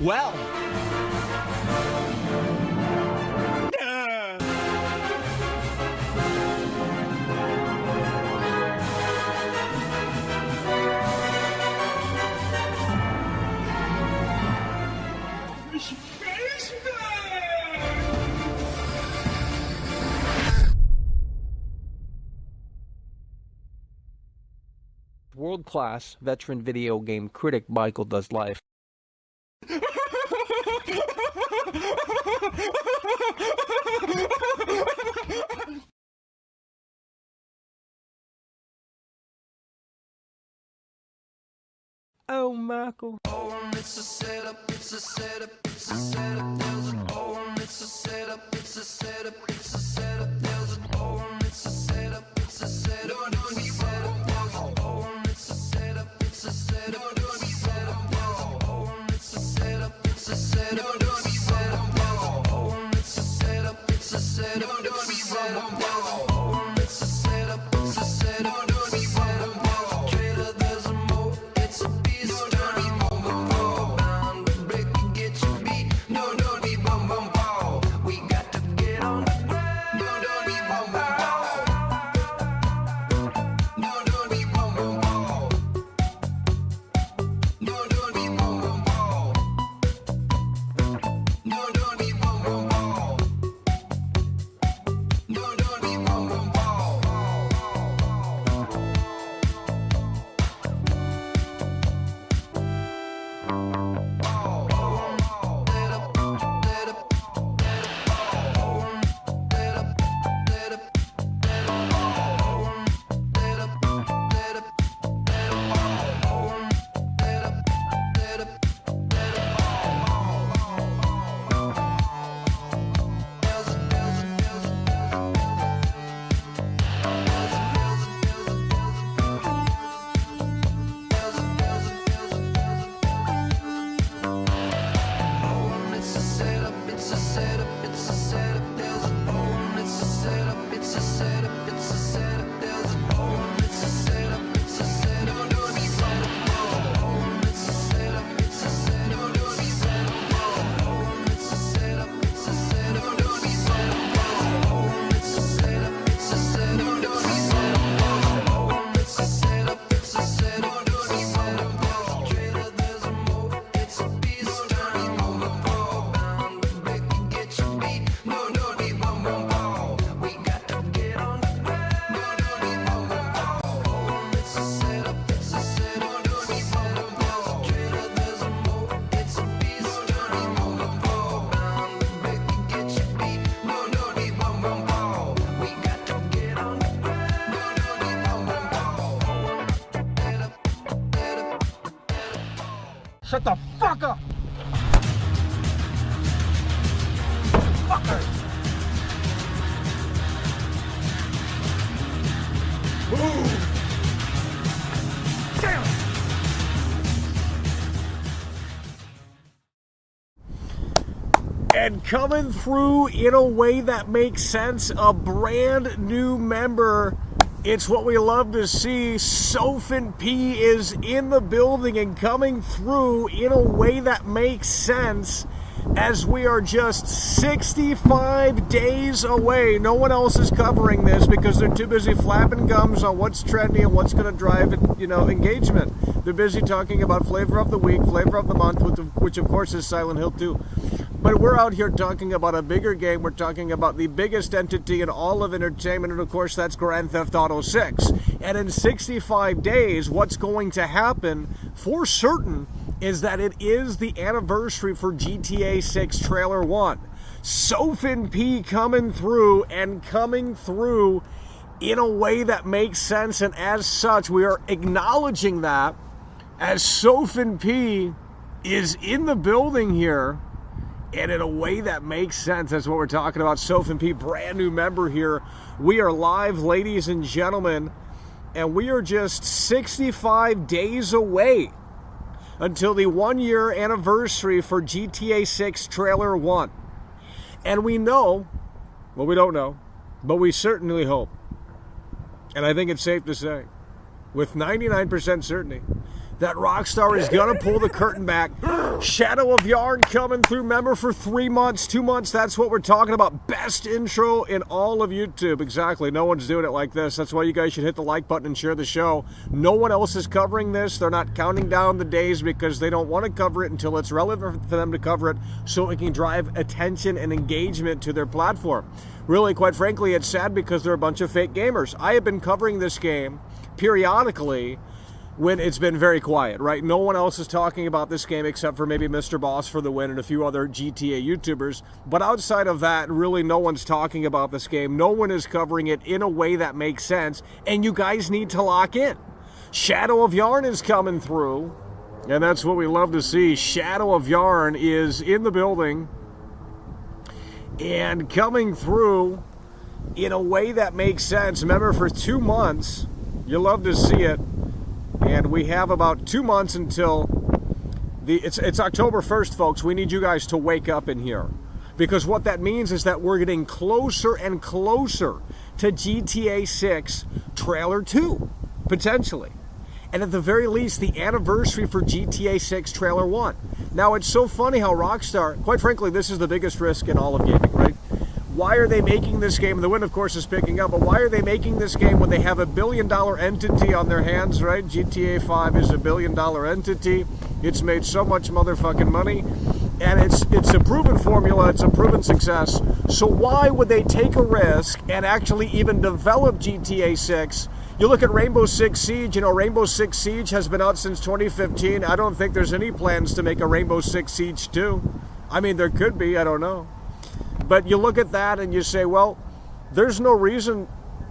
Well. World-class veteran video game critic Michael Does Life. Oh, Michael. Oh, it's a setup, it's a setup, it's a setup. There's an oh, it's a setup, it's a setup, it's a setup. There's an oh, it's a setup, it's a setup, it's a setup. There's an oh, it's a setup, it's a setup, it's a setup. There's an oh, it's a setup, it's a setup, it's a setup. There's an oh, it's a setup, it's a setup, it's a setup. There's an oh, it's a setup, it's a setup, it's a setup. Trader, there's a mo, it's a beast. Shut the fuck up! Fucker! Move! And coming through in a way that makes sense, a brand new member. It's what we love to see. Sophin P is in the building and coming through in a way that makes sense, as we are just 65 days away. No one else is covering this because they're too busy flapping gums on what's trendy and what's going to drive, engagement. They're busy talking about flavor of the week, flavor of the month, which of course is Silent Hill 2. But we're out here talking about a bigger game. We're talking about the biggest entity in all of entertainment, and of course that's Grand Theft Auto 6. And in 65 days, what's going to happen for certain is that it is the anniversary for GTA 6 Trailer 1. Sophin P coming through in a way that makes sense, and as such, we are acknowledging that as Sophin P is in the building here, and in a way that makes sense. That's what we're talking about. Sophin P, brand new member here. We are live, ladies and gentlemen, and we are just 65 days away until the 1-year anniversary for GTA 6 Trailer 1. And we know, well, we don't know, but we certainly hope, and I think it's safe to say, with 99% certainty, that Rockstar is going to pull the curtain back. Shadow of Yarn coming through, member for 3 months, 2 months. That's what we're talking about. Best intro in all of YouTube. Exactly. No one's doing it like this. That's why you guys should hit the like button and share the show. No one else is covering this. They're not counting down the days because they don't want to cover it until it's relevant for them to cover it, so it can drive attention and engagement to their platform. Really, quite frankly, it's sad because they're a bunch of fake gamers. I have been covering this game periodically when it's been very quiet, right? No one else is talking about this game except for maybe Mr. Boss for the win and a few other GTA YouTubers. But outside of that, really no one's talking about this game. No one is covering it in a way that makes sense, and you guys need to lock in. Shadow of Yarn is coming through, and that's what we love to see. Shadow of Yarn is in the building and coming through in a way that makes sense. Remember, for 2 months, you love to see it. And we have about 2 months until it's October 1st, folks. We need you guys to wake up in here, because what that means is that we're getting closer and closer to GTA 6 Trailer 2, potentially. And at the very least, the anniversary for GTA 6 Trailer 1. Now, it's so funny how Rockstar, quite frankly, this is the biggest risk in all of gaming, right? Why are they making this game? The win, of course, is picking up, but why are they making this game when they have a billion-dollar entity on their hands, right? GTA 5 is a billion-dollar entity. It's made so much motherfucking money, and it's a proven formula. It's a proven success. So why would they take a risk and actually even develop GTA 6? You look at Rainbow Six Siege. Rainbow Six Siege has been out since 2015. I don't think there's any plans to make a Rainbow Six Siege 2. I mean, there could be. I don't know. But you look at that and you say, well, there's no reason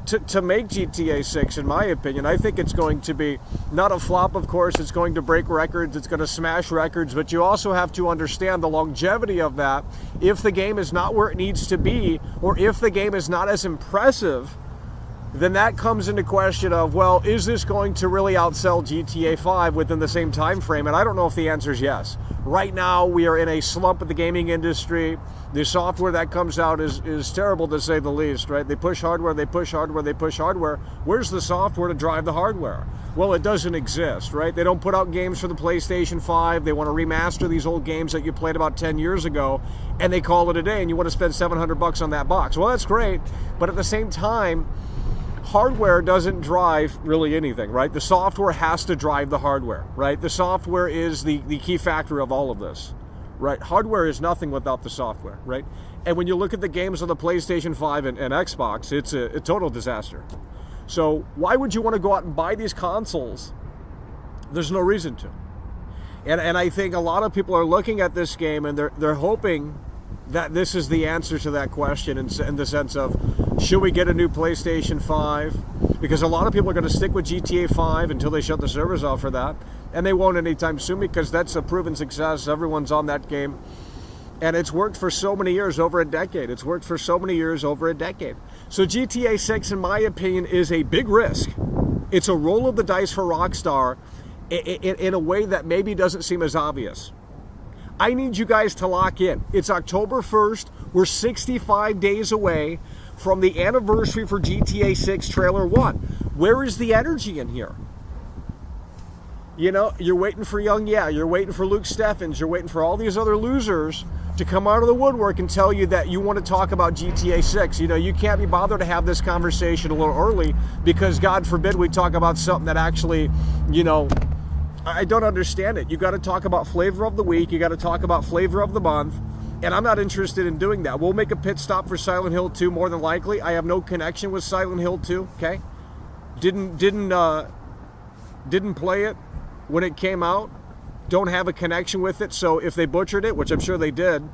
to make GTA 6, in my opinion. I think it's going to be not a flop, of course. It's going to break records. It's going to smash records. But you also have to understand the longevity of that. If the game is not where it needs to be, or if the game is not as impressive, then that comes into question of, well, is this going to really outsell GTA 5 within the same time frame? And I don't know if the answer is yes. Right now, we are in a slump of the gaming industry. The software that comes out is terrible, to say the least, right? They push hardware, they push hardware, they push hardware. Where's the software to drive the hardware? Well, it doesn't exist, right? They don't put out games for the PlayStation 5. They want to remaster these old games that you played about 10 years ago, and they call it a day, and you want to spend $700 on that box. Well, that's great, but at the same time, hardware doesn't drive really anything, right? The software has to drive the hardware, right? The software is the key factor of all of this, right? Hardware is nothing without the software, right? And when you look at the games on the PlayStation 5 and Xbox, it's a total disaster. So why would you want to go out and buy these consoles? There's no reason to. And I think a lot of people are looking at this game and they're hoping that this is the answer to that question in the sense of, should we get a new PlayStation 5? Because a lot of people are going to stick with GTA 5 until they shut the servers off for that. And they won't anytime soon because that's a proven success. Everyone's on that game. And it's worked for so many years, over a decade. It's worked for so many years, over a decade. So GTA 6, in my opinion, is a big risk. It's a roll of the dice for Rockstar in a way that maybe doesn't seem as obvious. I need you guys to lock in. It's October 1st. We're 65 days away from the anniversary for GTA 6 Trailer 1. Where is the energy in here? You know, you're waiting for you're waiting for Luke Steffens, you're waiting for all these other losers to come out of the woodwork and tell you that you want to talk about GTA 6. You know, you can't be bothered to have this conversation a little early because, God forbid, we talk about something that actually, you know, I don't understand it. You got to talk about flavor of the week, you got to talk about flavor of the month, and I'm not interested in doing that. We'll make a pit stop for Silent Hill 2 more than likely. I have no connection with Silent Hill 2, okay? Didn't play it when it came out, don't have a connection with it, so if they butchered it, which I'm sure they did,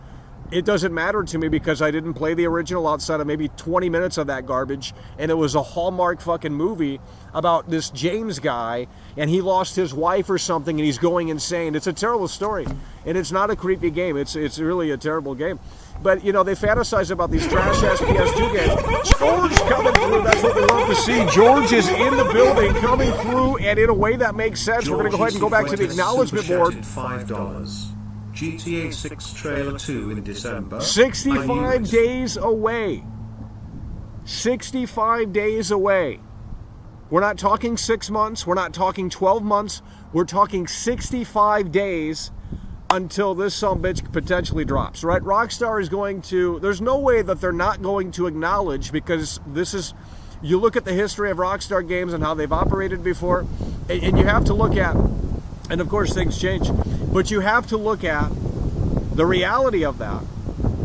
it doesn't matter to me because I didn't play the original outside of maybe 20 minutes of that garbage, and it was a Hallmark fucking movie about this James guy, and he lost his wife or something, and he's going insane. It's a terrible story, and it's not a creepy game. It's really a terrible game. But, you know, they fantasize about these trash-ass PS2 games. George coming through. That's what we love to see. George is in the building, coming through, and in a way that makes sense. We're going to go ahead and go back to the acknowledgement board. $5. GTA 6 Trailer 2 in December. 65 days away. 65 days away. We're not talking 6 months. We're not talking 12 months. We're talking 65 days until this sumbitch potentially drops, right? Rockstar is going to, there's no way that they're not going to acknowledge, because this is, you look at the history of Rockstar games and how they've operated before, and you have to look at, and of course things change, but you have to look at the reality of that.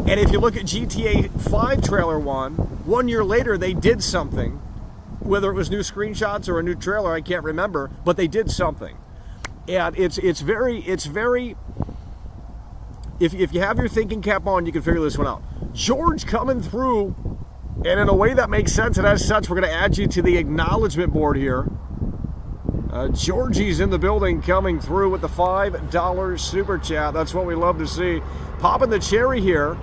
And if you look at GTA 5 Trailer 1 year later they did something, whether it was new screenshots or a new trailer, I can't remember, but they did something. And it's very, if you have your thinking cap on, you can figure this one out. George coming through, and in a way that makes sense, and as such, we're going to add you to the acknowledgement board here. Georgie's in the building, coming through with the $5 super chat. That's what we love to see. Popping the cherry here.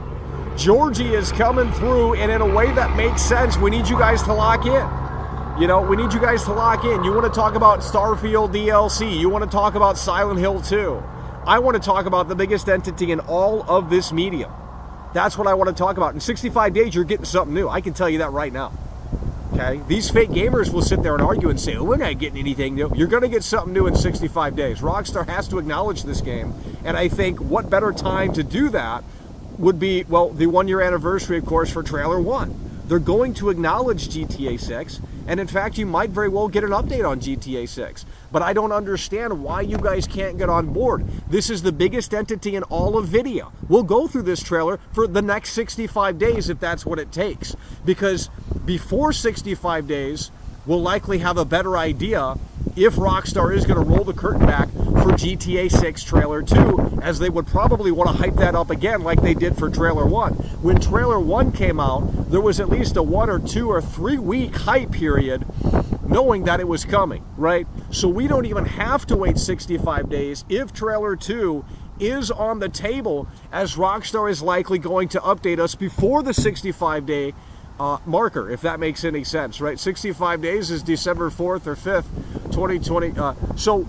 Georgie is coming through, and in a way that makes sense, we need you guys to lock in. You know, we need you guys to lock in. You want to talk about Starfield DLC. You want to talk about Silent Hill 2. I want to talk about the biggest entity in all of this medium. That's what I want to talk about. In 65 days, you're getting something new. I can tell you that right now. Okay? These fake gamers will sit there and argue and say, oh, we're not getting anything new. You're going to get something new in 65 days. Rockstar has to acknowledge this game. And I think what better time to do that would be, well, the 1 year anniversary, of course, for Trailer 1. They're going to acknowledge GTA 6, and in fact, you might very well get an update on GTA 6. But I don't understand why you guys can't get on board. This is the biggest entity in all of video. We'll go through this trailer for the next 65 days if that's what it takes. Because before 65 days, we'll likely have a better idea if Rockstar is going to roll the curtain back for GTA 6 Trailer 2, as they would probably want to hype that up again like they did for Trailer 1. When Trailer 1 came out, there was at least a 1 or 2 or 3 week hype period knowing that it was coming, right? So we don't even have to wait 65 days if Trailer 2 is on the table, as Rockstar is likely going to update us before the 65-day marker, if that makes any sense, right? 65 days is December 4th or 5th, 2020. So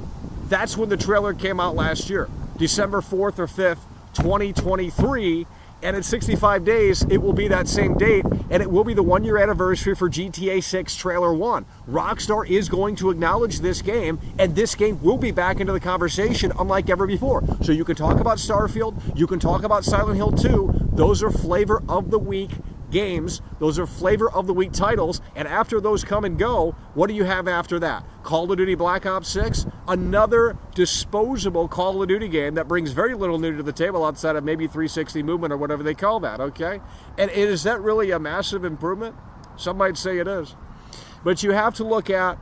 that's when the trailer came out last year, December 4th or 5th, 2023. And in 65 days, it will be that same date, and it will be the 1 year anniversary for GTA 6 Trailer 1. Rockstar is going to acknowledge this game, and this game will be back into the conversation unlike ever before. So you can talk about Starfield, you can talk about Silent Hill 2. Those are flavor of the week games. Those are flavor of the week titles, and after those come and go, what do you have after that? Call of Duty Black Ops 6, another disposable Call of Duty game that brings very little new to the table outside of maybe 360 movement or whatever they call that, okay? And is that really a massive improvement? Some might say it is. But you have to look at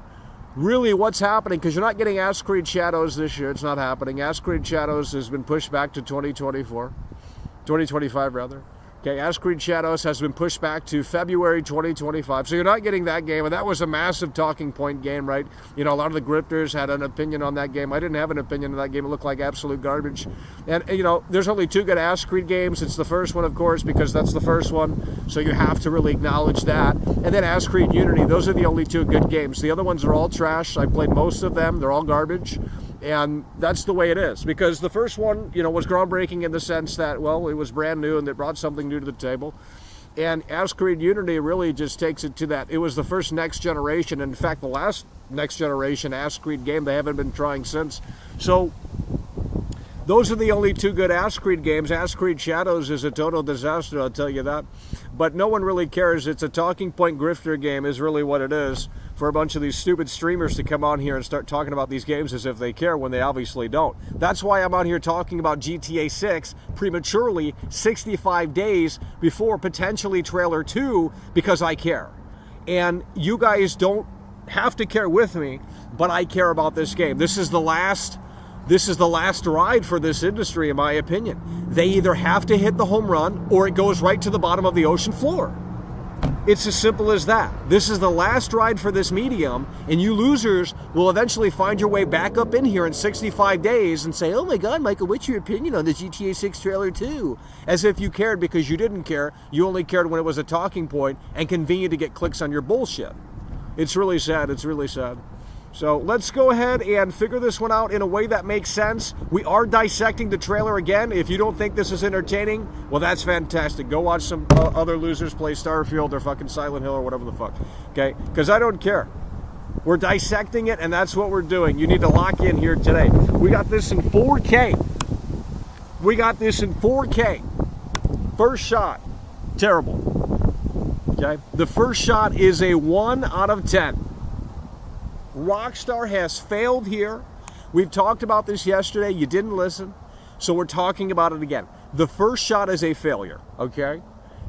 really what's happening, because you're not getting Assassin's Creed Shadows this year. It's not happening. Assassin's Creed Shadows has been pushed back to 2025 rather. Okay, Assassin's Creed Shadows has been pushed back to February 2025. So you're not getting that game, and that was a massive talking point game, right? You know, a lot of the grifters had an opinion on that game. I didn't have an opinion on that game. It looked like absolute garbage. And, you know, there's only 2 good Assassin's Creed games. It's the first one, of course, because that's the first one. So you have to really acknowledge that. And then Assassin's Creed Unity. Those are the only 2 good games. The other ones are all trash. I played most of them. They're all garbage. And that's the way it is, because the first one, was groundbreaking in the sense that, well, it was brand new and it brought something new to the table. And Assassin's Creed Unity really just takes it to that. It was the first next generation. In fact, the last next generation Assassin's Creed game, they haven't been trying since. So those are the only two good Assassin's Creed games. Assassin's Creed Shadows is a total disaster, I'll tell you that. But no one really cares. It's a talking point grifter game is really what it is, for a bunch of these stupid streamers to come on here and start talking about these games as if they care when they obviously don't. That's why I'm out here talking about GTA 6 prematurely 65 days before potentially trailer 2, because I care. And you guys don't have to care with me, but I care about this game. This is the last ride for this industry, in my opinion. They either have to hit the home run or it goes right to the bottom of the ocean floor. It's as simple as that. This is the last ride for this medium, and you losers will eventually find your way back up in here in 65 days and say, oh my God, Michael, what's your opinion on the GTA 6 trailer 2? As if you cared, because you didn't care. You only cared when it was a talking point and convenient to get clicks on your bullshit. It's really sad. It's really sad. So let's go ahead and figure this one out in a way that makes sense. We are dissecting the trailer again. If you don't think this is entertaining, well, that's fantastic. Go watch some other losers play Starfield or fucking Silent Hill or whatever the fuck. Okay? Because I don't care. We're dissecting it, and that's what we're doing. You need to lock in here today. We got this in 4K. We got this in 4K. First shot. Terrible. Okay? The first shot is a 1 out of 10. Rockstar has failed here. We've talked about this yesterday. You didn't listen, so we're talking about it again. The first shot is a failure, okay?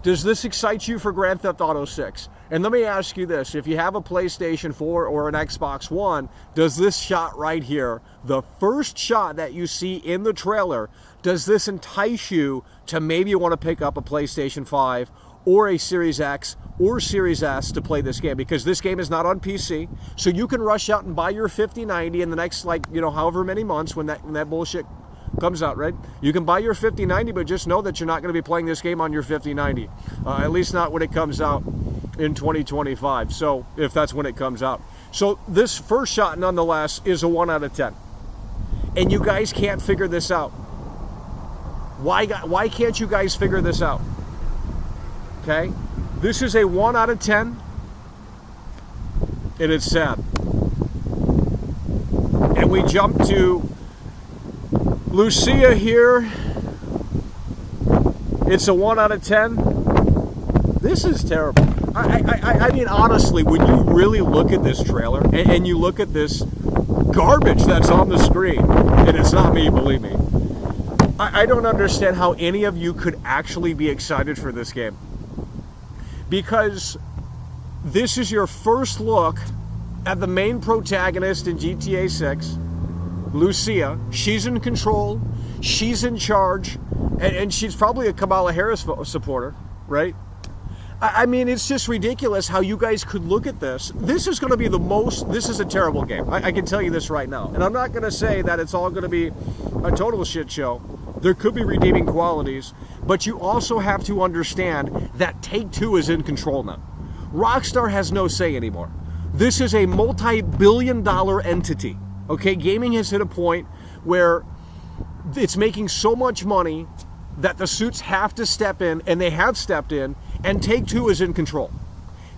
Does this excite you for Grand Theft Auto 6? And let me ask you this. If you have a PlayStation 4 or an Xbox One, does this shot right here, the first shot that you see in the trailer, does this entice you to maybe want to pick up a PlayStation 5 or a Series X or Series S to play this game? Because this game is not on PC, so you can rush out and buy your 5090 in the next, however many months when that bullshit comes out, right? You can buy your 5090, but just know that you're not going to be playing this game on your 5090, at least not when it comes out in 2025, so if that's when it comes out. So this first shot, nonetheless, is a 1 out of 10. And you guys can't figure this out. Why can't you guys figure this out? Okay, this is a 1 out of 10, and it's sad. And we jump to Lucia here. It's a 1 out of 10. This is terrible. I mean, honestly, when you really look at this trailer and you look at this garbage that's on the screen, and it's not me, believe me, I don't understand how any of you could actually be excited for this game. Because this is your first look at the main protagonist in GTA 6, Lucia. She's in control, she's in charge, and she's probably a Kamala Harris supporter, right? I mean, it's just ridiculous how you guys could look at this. This is going to be this is a terrible game. I can tell you this right now. And I'm not going to say that it's all going to be a total shit show. There could be redeeming qualities, but you also have to understand that Take-Two is in control now. Rockstar has no say anymore. This is a multi-billion-dollar entity. Okay, gaming has hit a point where it's making so much money that the suits have to step in, and they have stepped in, and Take-Two is in control.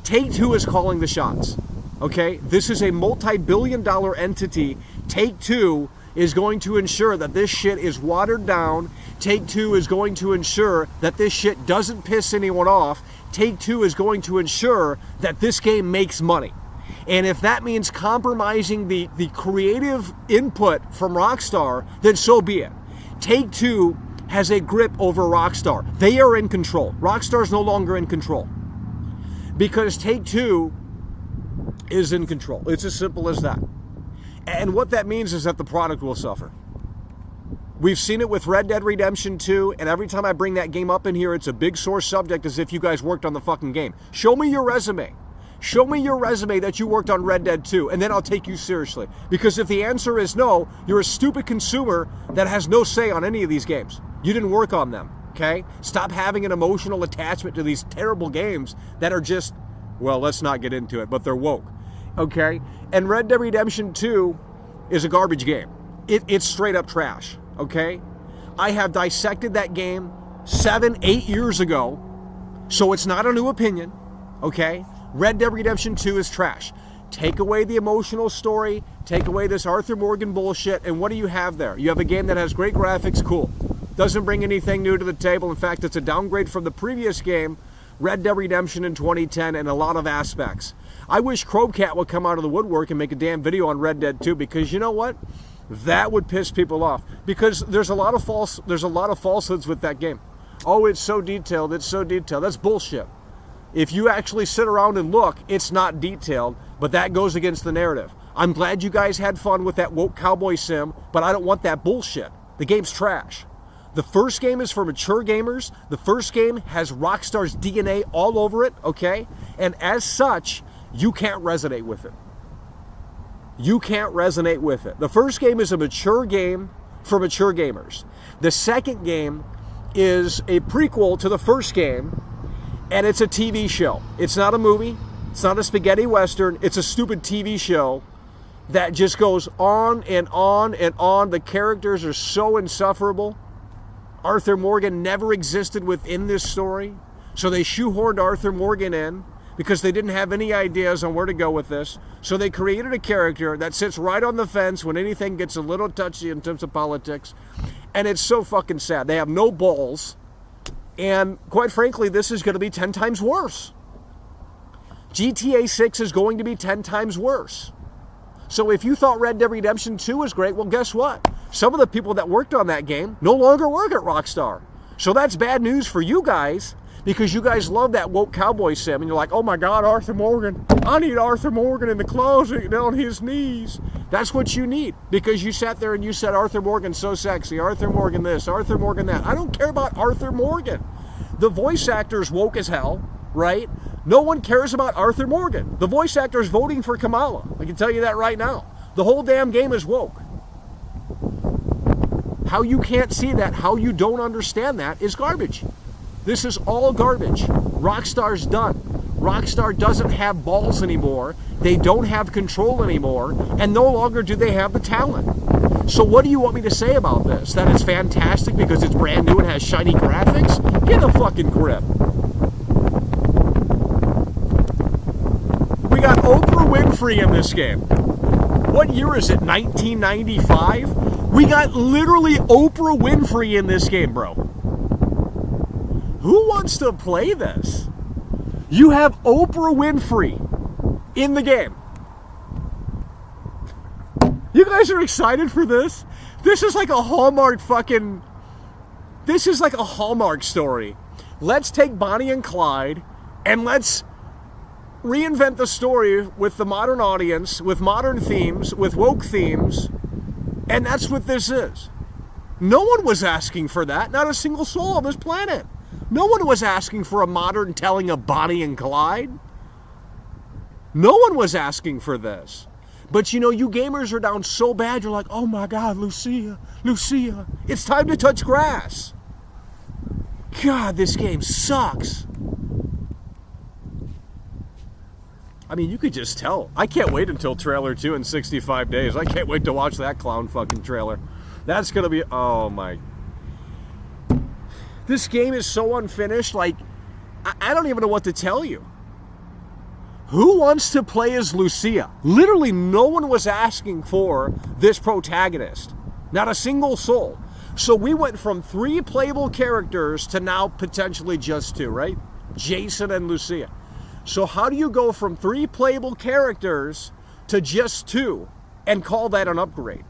Take-Two is calling the shots. Okay, this is a multi-billion-dollar entity. Take-Two is going to ensure that this shit is watered down. Take-Two is going to ensure that this shit doesn't piss anyone off. Take-Two is going to ensure that this game makes money. And if that means compromising the creative input from Rockstar, then so be it. Take-Two has a grip over Rockstar. They are in control. Rockstar's no longer in control. Because Take-Two is in control. It's as simple as that. And what that means is that the product will suffer. We've seen it with Red Dead Redemption 2, and every time I bring that game up in here, it's a big sore subject as if you guys worked on the fucking game. Show me your resume. Show me your resume that you worked on Red Dead 2, and then I'll take you seriously. Because if the answer is no, you're a stupid consumer that has no say on any of these games. You didn't work on them, okay? Stop having an emotional attachment to these terrible games that are just, well, let's not get into it, but they're woke. Okay, and Red Dead Redemption 2 is a garbage game. It's straight up trash, okay? I have dissected that game 7, 8 years ago, so it's not a new opinion, okay? Red Dead Redemption 2 is trash. Take away the emotional story, take away this Arthur Morgan bullshit, and what do you have there? You have a game that has great graphics, cool. Doesn't bring anything new to the table. In fact, it's a downgrade from the previous game, Red Dead Redemption in 2010, in a lot of aspects. I wish Crowcat would come out of the woodwork and make a damn video on Red Dead 2, because you know what? That would piss people off, because there's a lot of falsehoods with that game. Oh, it's so detailed, it's so detailed. That's bullshit. If you actually sit around and look, it's not detailed, but that goes against the narrative. I'm glad you guys had fun with that woke cowboy sim, but I don't want that bullshit. The game's trash. The first game is for mature gamers. The first game has Rockstar's DNA all over it, okay? And as such, you can't resonate with it. You can't resonate with it. The first game is a mature game for mature gamers. The second game is a prequel to the first game, and it's a TV show. It's not a movie. It's not a spaghetti western. It's a stupid TV show that just goes on and on and on. The characters are so insufferable. Arthur Morgan never existed within this story, so they shoehorned Arthur Morgan in because they didn't have any ideas on where to go with this. So they created a character that sits right on the fence when anything gets a little touchy in terms of politics, and it's so fucking sad. They have no balls, and quite frankly, this is going to be 10 times worse. GTA 6 is going to be 10 times worse. So if you thought Red Dead Redemption 2 was great, well, guess what? Some of the people that worked on that game no longer work at Rockstar. So that's bad news for you guys, because you guys love that woke cowboy sim, and you're like, oh my God, Arthur Morgan. I need Arthur Morgan in the closet on his knees. That's what you need, because you sat there and you said, Arthur Morgan's so sexy, Arthur Morgan this, Arthur Morgan that. I don't care about Arthur Morgan. The voice actor's woke as hell, right? No one cares about Arthur Morgan. The voice actor's voting for Kamala. I can tell you that right now. The whole damn game is woke. How you can't see that, how you don't understand that is garbage. This is all garbage. Rockstar's done. Rockstar doesn't have balls anymore. They don't have control anymore. And no longer do they have the talent. So what do you want me to say about this? That it's fantastic because it's brand new and has shiny graphics? Get a fucking grip. We got Oprah Winfrey in this game. What year is it? 1995? We got literally Oprah Winfrey in this game, bro. Who wants to play this? You have Oprah Winfrey in the game. You guys are excited for this? This is like a Hallmark fucking... This is like a Hallmark story. Let's take Bonnie and Clyde and let's reinvent the story with the modern audience, with modern themes, with woke themes, and that's what this is. No one was asking for that. Not a single soul on this planet. No one was asking for a modern telling of Bonnie and Clyde. No one was asking for this. But you know, you gamers are down so bad, you're like, oh my God, Lucia, Lucia, it's time to touch grass. God, this game sucks. I mean, you could just tell. I can't wait until trailer 2 in 65 days. I can't wait to watch that clown fucking trailer. That's going to be, oh my. This game is so unfinished, like, I don't even know what to tell you. Who wants to play as Lucia? Literally no one was asking for this protagonist. Not a single soul. So we went from 3 playable characters to now potentially just 2, right? Jason and Lucia. So how do you go from 3 playable characters to just 2 and call that an upgrade?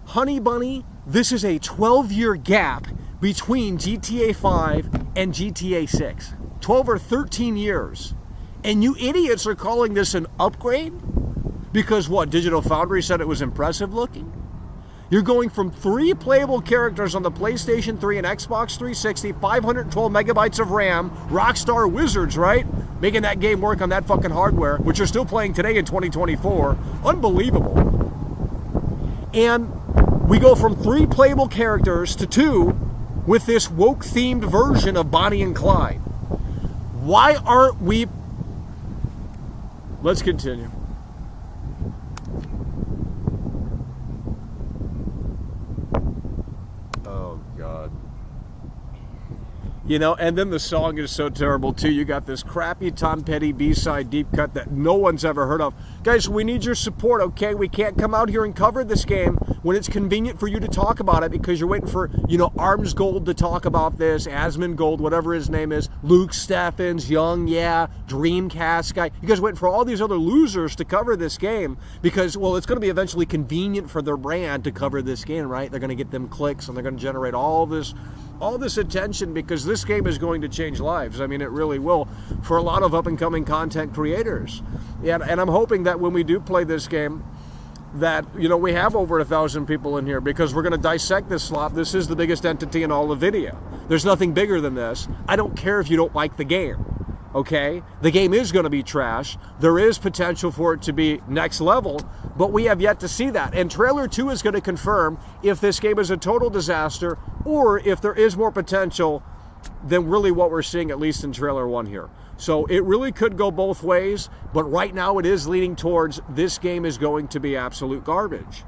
Honey Bunny, this is a 12-year gap between GTA 5 and GTA 6. 12 or 13 years. And you idiots are calling this an upgrade? Because what, Digital Foundry said it was impressive looking? You're going from 3 playable characters on the PlayStation 3 and Xbox 360, 512 megabytes of RAM, Rockstar Wizards, right? Making that game work on that fucking hardware, which you're still playing today in 2024. Unbelievable. And we go from 3 playable characters to 2 with this woke-themed version of Bonnie and Clyde. Why aren't we... Let's continue. You know, and then the song is so terrible too. You got this crappy Tom Petty B-side deep cut that no one's ever heard of. Guys, we need your support, okay? We can't come out here and cover this game when it's convenient for you to talk about it because you're waiting for, you know, Arms Gold to talk about this, Asmongold, whatever his name is, Luke Steffens, Young, yeah, Dreamcast guy. You guys are waiting for all these other losers to cover this game because, well, it's going to be eventually convenient for their brand to cover this game, right? They're going to get them clicks and they're going to generate all this attention because this game is going to change lives. I mean, it really will for a lot of up-and-coming content creators. And I'm hoping that when we do play this game that, you know, we have over 1,000 people in here because we're going to dissect this slop. This is the biggest entity in all of video. There's nothing bigger than this. I don't care if you don't like the game, okay? The game is going to be trash. There is potential for it to be next level, but we have yet to see that. And Trailer 2 is going to confirm if this game is a total disaster or if there is more potential than really what we're seeing, at least in Trailer 1 here. So it really could go both ways, but right now it is leaning towards this game is going to be absolute garbage.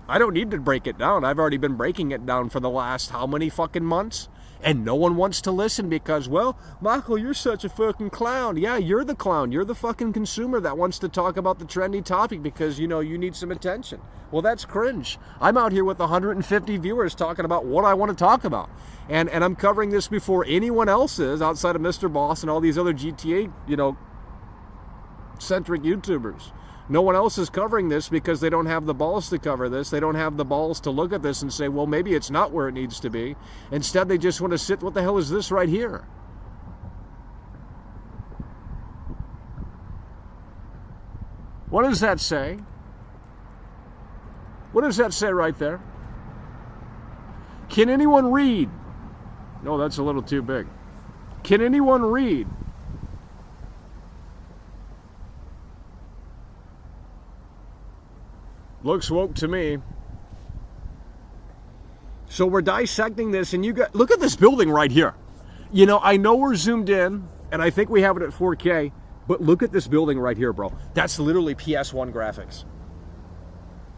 I don't need to break it down. I've already been breaking it down for the last how many fucking months? And no one wants to listen because, well, Michael, you're such a fucking clown. Yeah, you're the clown. You're the fucking consumer that wants to talk about the trendy topic because, you know, you need some attention. Well, that's cringe. I'm out here with 150 viewers talking about what I want to talk about. And I'm covering this before anyone else is outside of Mr. Boss and all these other GTA, you know, centric YouTubers. No one else is covering this because they don't have the balls to cover this. They don't have the balls to look at this and say, well, maybe it's not where it needs to be. Instead, they just want to sit, what the hell is this right here? What does that say? What does that say right there? Can anyone read? No, that's a little too big. Can anyone read? Looks woke to me. So we're dissecting this, and you got, look at this building right here. You know, I know we're zoomed in, and I think we have it at 4K, but look at this building right here, bro. That's literally PS1 graphics.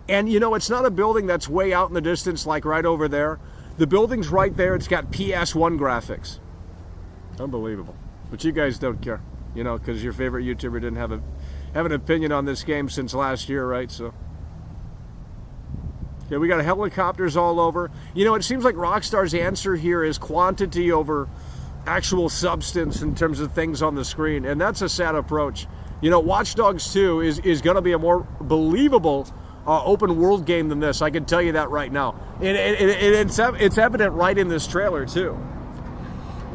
And, you know, it's not a building that's way out in the distance, like right over there. The building's right there. It's got PS1 graphics. Unbelievable. But you guys don't care, you know, because your favorite YouTuber didn't have an opinion on this game since last year, right? So... yeah, we got helicopters all over. You know, it seems like Rockstar's answer here is quantity over actual substance in terms of things on the screen, and that's a sad approach. You know, Watch Dogs 2 is going to be a more believable open world game than this. I can tell you that right now. And it's evident right in this trailer, too.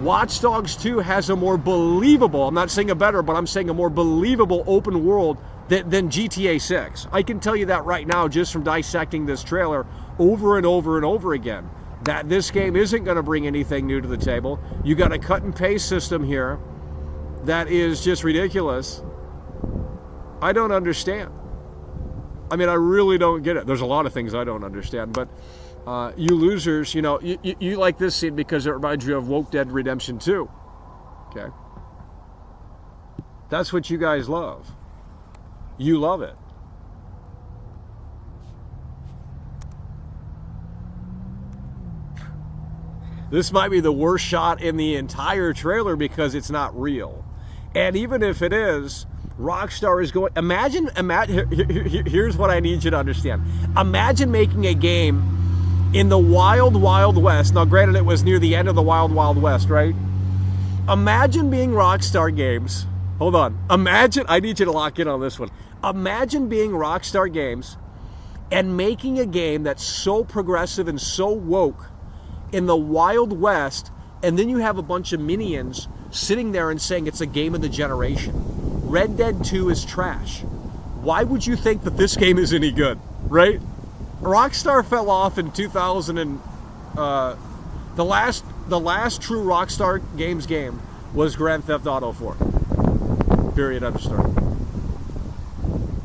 Watch Dogs 2 has a more believable, I'm not saying a better, but I'm saying a more believable open world than GTA 6. I can tell you that right now just from dissecting this trailer over and over and over again. That this game isn't going to bring anything new to the table. You got a cut and paste system here that is just ridiculous. I don't understand. I mean, I really don't get it. There's a lot of things I don't understand, but you losers, you know, you like this scene because it reminds you of Woke Dead Redemption 2. Okay? That's what you guys love. You love it. This might be the worst shot in the entire trailer because it's not real. And even if it is, Rockstar is going... Imagine here's what I need you to understand. Imagine making a game in the Wild Wild West. Now, granted, it was near the end of the Wild Wild West, right? Imagine being Rockstar Games. Hold on. Imagine... I need you to lock in on this one. Imagine being Rockstar Games and making a game that's so progressive and so woke in the Wild West, and then you have a bunch of minions sitting there and saying it's a game of the generation. Red Dead 2 is trash. Why would you think that this game is any good, right? Rockstar fell off in 2000 and the last true Rockstar Games game was Grand Theft Auto 4. Period, end of story.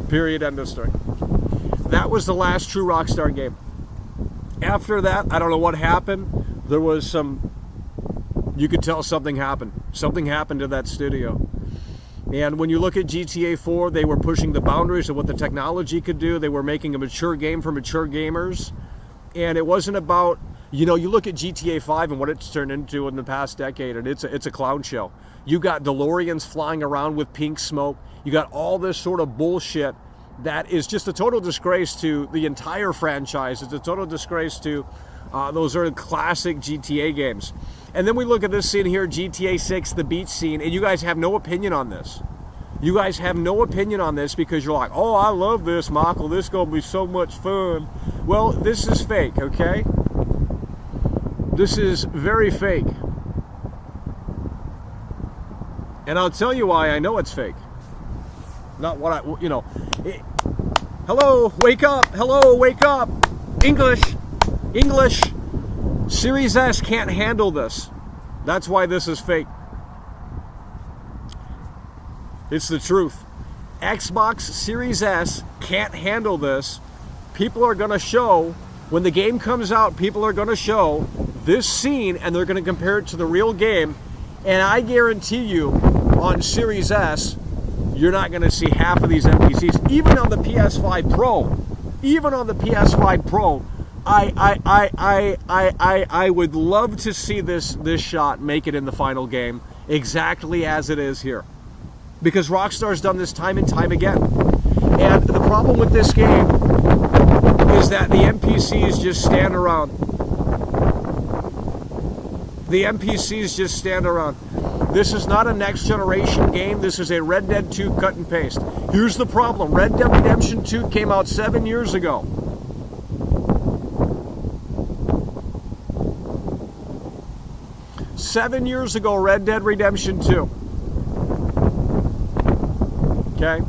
Period, end of story. That was the last true Rockstar game. After that, I don't know what happened. There was some... You could tell something happened. Something happened to that studio. And when you look at GTA 4, they were pushing the boundaries of what the technology could do. They were making a mature game for mature gamers. And it wasn't about... You know, you look at GTA 5 and what it's turned into in the past decade, and it's a clown show. You got DeLoreans flying around with pink smoke. You got all this sort of bullshit that is just a total disgrace to the entire franchise. It's a total disgrace to those are classic GTA games. And then we look at this scene here, GTA 6, the beach scene, and you guys have no opinion on this. You guys have no opinion on this because you're like, oh, I love this, Michael. This is going to be so much fun. Well, this is fake, okay? This is very fake. And I'll tell you why I know it's fake. Not what I, you know. Hello, wake up. Hello, wake up. English. English. Series S can't handle this. That's why this is fake. It's the truth. Xbox Series S can't handle this. People are going to show, when the game comes out, people are going to show this scene and they're going to compare it to the real game. And I guarantee you, on Series S, you're not going to see half of these NPCs. Even on the PS5 Pro, even on the PS5 Pro, I would love to see this shot make it in the final game exactly as it is here. Because Rockstar's done this time and time again. And the problem with this game is that the NPCs just stand around. The NPCs just stand around. This is not a next generation game. This is a Red Dead 2 cut and paste. Here's the problem. Red Dead Redemption 2 came out 7 years ago. Seven years ago, Red Dead Redemption 2. Okay?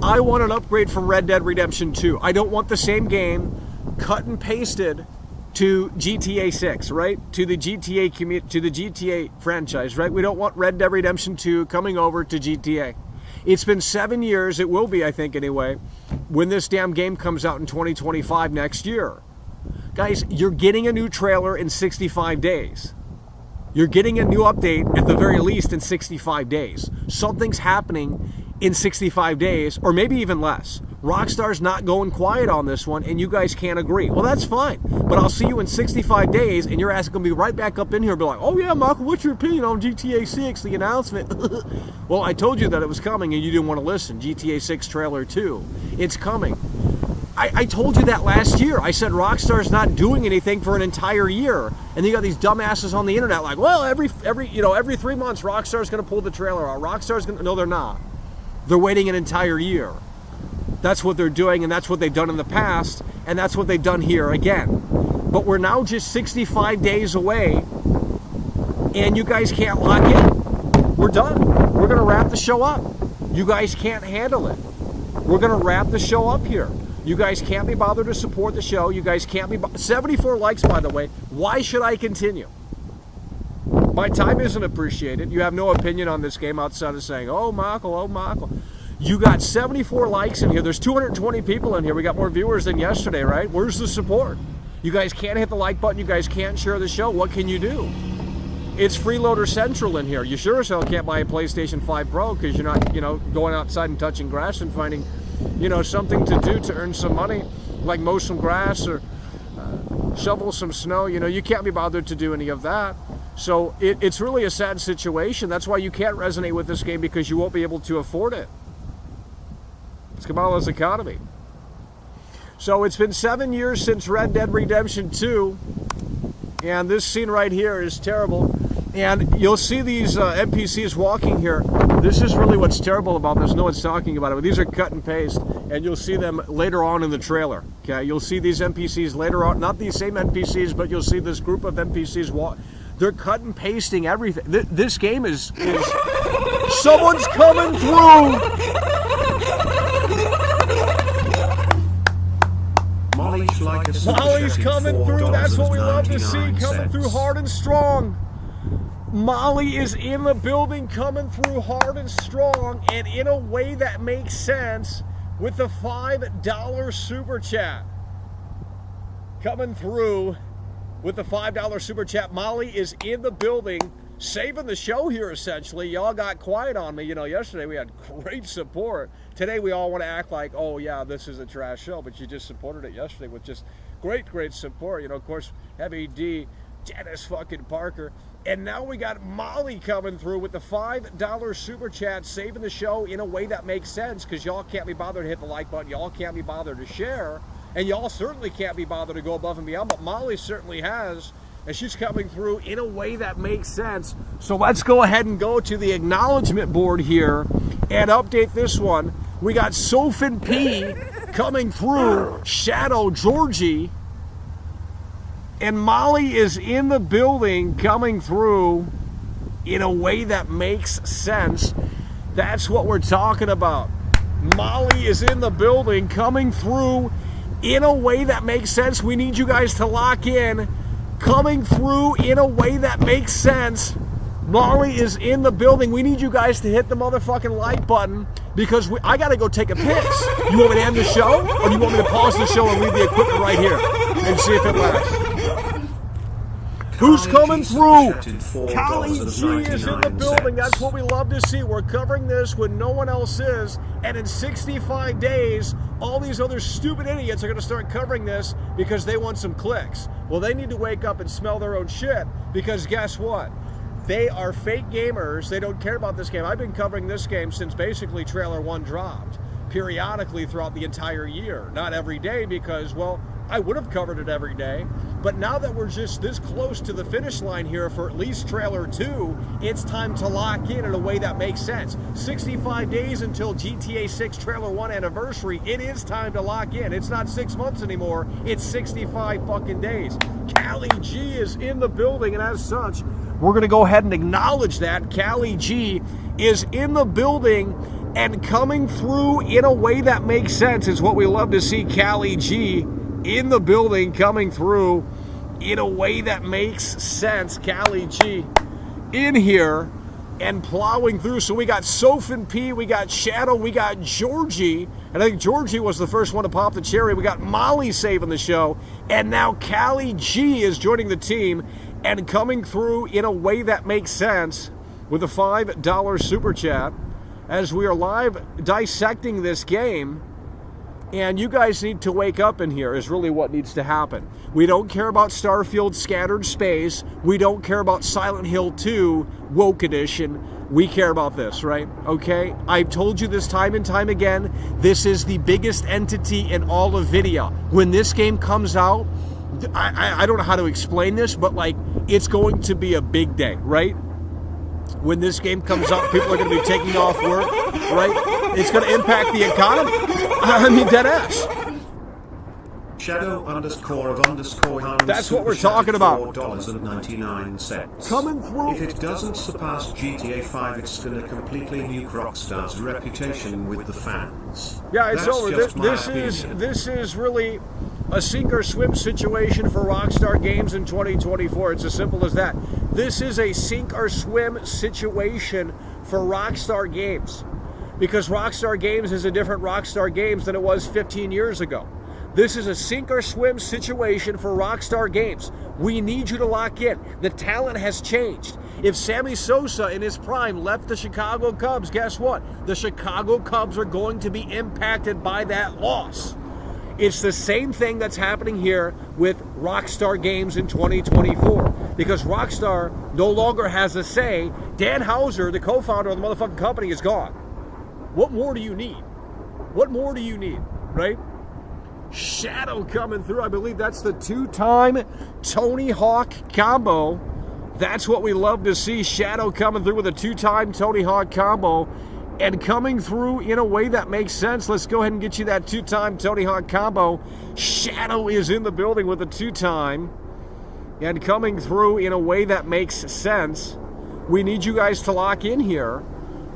I want an upgrade from Red Dead Redemption 2. I don't want the same game cut and pasted to GTA 6, right? To the GTA franchise, right? We don't want Red Dead Redemption 2 coming over to GTA. It's been 7 years, it will be, I think anyway, when this damn game comes out in 2025 next year. Guys, you're getting a new trailer in 65 days. You're getting a new update at the very least in 65 days. Something's happening in 65 days, or maybe even less. Rockstar's not going quiet on this one, and you guys can't agree. Well, that's fine, but I'll see you in 65 days, and your ass is going to be right back up in here and be like, oh yeah, Michael, what's your opinion on GTA 6, the announcement? Well, I told you that it was coming, and you didn't want to listen. GTA 6 trailer 2. It's coming. I told you that last year. I said Rockstar's not doing anything for an entire year. And then you got these dumbasses on the internet like, well, every 3 months Rockstar's going to pull the trailer out. Rockstar's going to... No, they're not. They're waiting an entire year. That's what they're doing, and that's what they've done in the past, and that's what they've done here again. But we're now just 65 days away, and you guys can't lock in. We're done. We're going to wrap the show up. You guys can't handle it. We're going to wrap the show up here. You guys can't be bothered to support the show. You guys can't be... 74 likes, by the way. Why should I continue? My time isn't appreciated. You have no opinion on this game outside of saying, oh, Michael, oh, Michael. You got 74 likes in here. There's 220 people in here. We got more viewers than yesterday, right? Where's the support? You guys can't hit the like button. You guys can't share the show. What can you do? It's Freeloader Central in here. You sure as hell can't buy a PlayStation 5 Pro because you're not, going outside and touching grass and finding, something to do to earn some money, like mow some grass or shovel some snow. You can't be bothered to do any of that. So it's really a sad situation. That's why you can't resonate with this game, because you won't be able to afford it. It's Kamala's economy. So it's been 7 years since Red Dead Redemption 2, and this scene right here is terrible. And you'll see these NPCs walking here. This is really what's terrible about this. No one's talking about it, but these are cut and paste, and you'll see them later on in the trailer. Okay, you'll see these NPCs later on. Not these same NPCs, but you'll see this group of NPCs walk. They're cut and pasting everything. This game is someone's coming through. Molly's coming through. That's what we love to see. Coming through hard and strong. Molly is in the building, coming through hard and strong, and in a way that makes sense, with the $5 super chat. Coming through with the $5 super chat. Molly is in the building, saving the show here, essentially. Y'all got quiet on me. Yesterday we had great support. Today we all want to act like, oh yeah, this is a trash show, but you just supported it yesterday with just Great support. You know, of course, Heavy D, Dennis fucking Parker. And now we got Molly coming through with the $5 super chat, saving the show in a way that makes sense, because y'all can't be bothered to hit the like button. Y'all can't be bothered to share. And y'all certainly can't be bothered to go above and beyond. But Molly certainly has. And she's coming through in a way that makes sense. So let's go ahead and go to the acknowledgement board here and update this one. We got Sophin P coming through, Shadow Georgie, and Molly is in the building coming through in a way that makes sense. That's what we're talking about. Molly is in the building coming through in a way that makes sense. We need you guys to lock in. Coming through in a way that makes sense. Molly is in the building. We need you guys to hit the motherfucking like button, because I got to go take a piss. You want me to end the show? Or do you want me to pause the show and leave the equipment right here and see if it lasts? Who's coming through? Kali G is in the building. That's what we love to see. We're covering this when no one else is. And in 65 days, all these other stupid idiots are going to start covering this because they want some clicks. Well, they need to wake up and smell their own shit, because guess what? They are fake gamers. They don't care about this game. I've been covering this game since basically Trailer 1 dropped, periodically throughout the entire year. Not every day, because, well, I would have covered it every day. But now that we're just this close to the finish line here for at least Trailer 2, it's time to lock in a way that makes sense. 65 days until GTA 6 Trailer 1 anniversary. It is time to lock in. It's not 6 months anymore. It's 65 fucking days. Kali G is in the building, and as such, we're going to go ahead and acknowledge that. Kali G is in the building and coming through in a way that makes sense is what we love to see. Kali G in the building, coming through in a way that makes sense. Kali G in here and plowing through. So we got Sophin P, we got Shadow, we got Georgie, and I think Georgie was the first one to pop the cherry. We got Molly saving the show, and now Kali G is joining the team and coming through in a way that makes sense with a $5 super chat as we are live dissecting this game. And you guys need to wake up in here is really what needs to happen. We don't care about Starfield Scattered Space. We don't care about Silent Hill 2 Woke Edition. We care about this, right? Okay? I've told you this time and time again. This is the biggest entity in all of video. When this game comes out, I don't know how to explain this, but like, it's going to be a big day, right? When this game comes out, people are going to be taking off work, right? It's going to impact the economy. I mean, dead ass. Shadow _of_. That's what we're talking about. $4.99. Coming through. If it doesn't surpass GTA 5, it's gonna completely nuke Rockstar's reputation with the fans. Yeah, it's That's over. just my This is really a sink or swim situation for Rockstar Games in 2024. It's as simple as that. This is a sink or swim situation for Rockstar Games, because Rockstar Games is a different Rockstar Games than it was 15 years ago. This is a sink or swim situation for Rockstar Games. We need you to lock in. The talent has changed. If Sammy Sosa in his prime left the Chicago Cubs, guess what? The Chicago Cubs are going to be impacted by that loss. It's the same thing that's happening here with Rockstar Games in 2024, because Rockstar no longer has a say. Dan Houser, the co-founder of the motherfucking company, is gone. What more do you need? What more do you need, right? Shadow coming through. I believe that's the two-time Tony Hawk combo. That's what we love to see. Shadow coming through with a two-time Tony Hawk combo and coming through in a way that makes sense. Let's go ahead and get you that two-time Tony Hawk combo. Shadow is in the building with a two-time and coming through in a way that makes sense. We need you guys to lock in here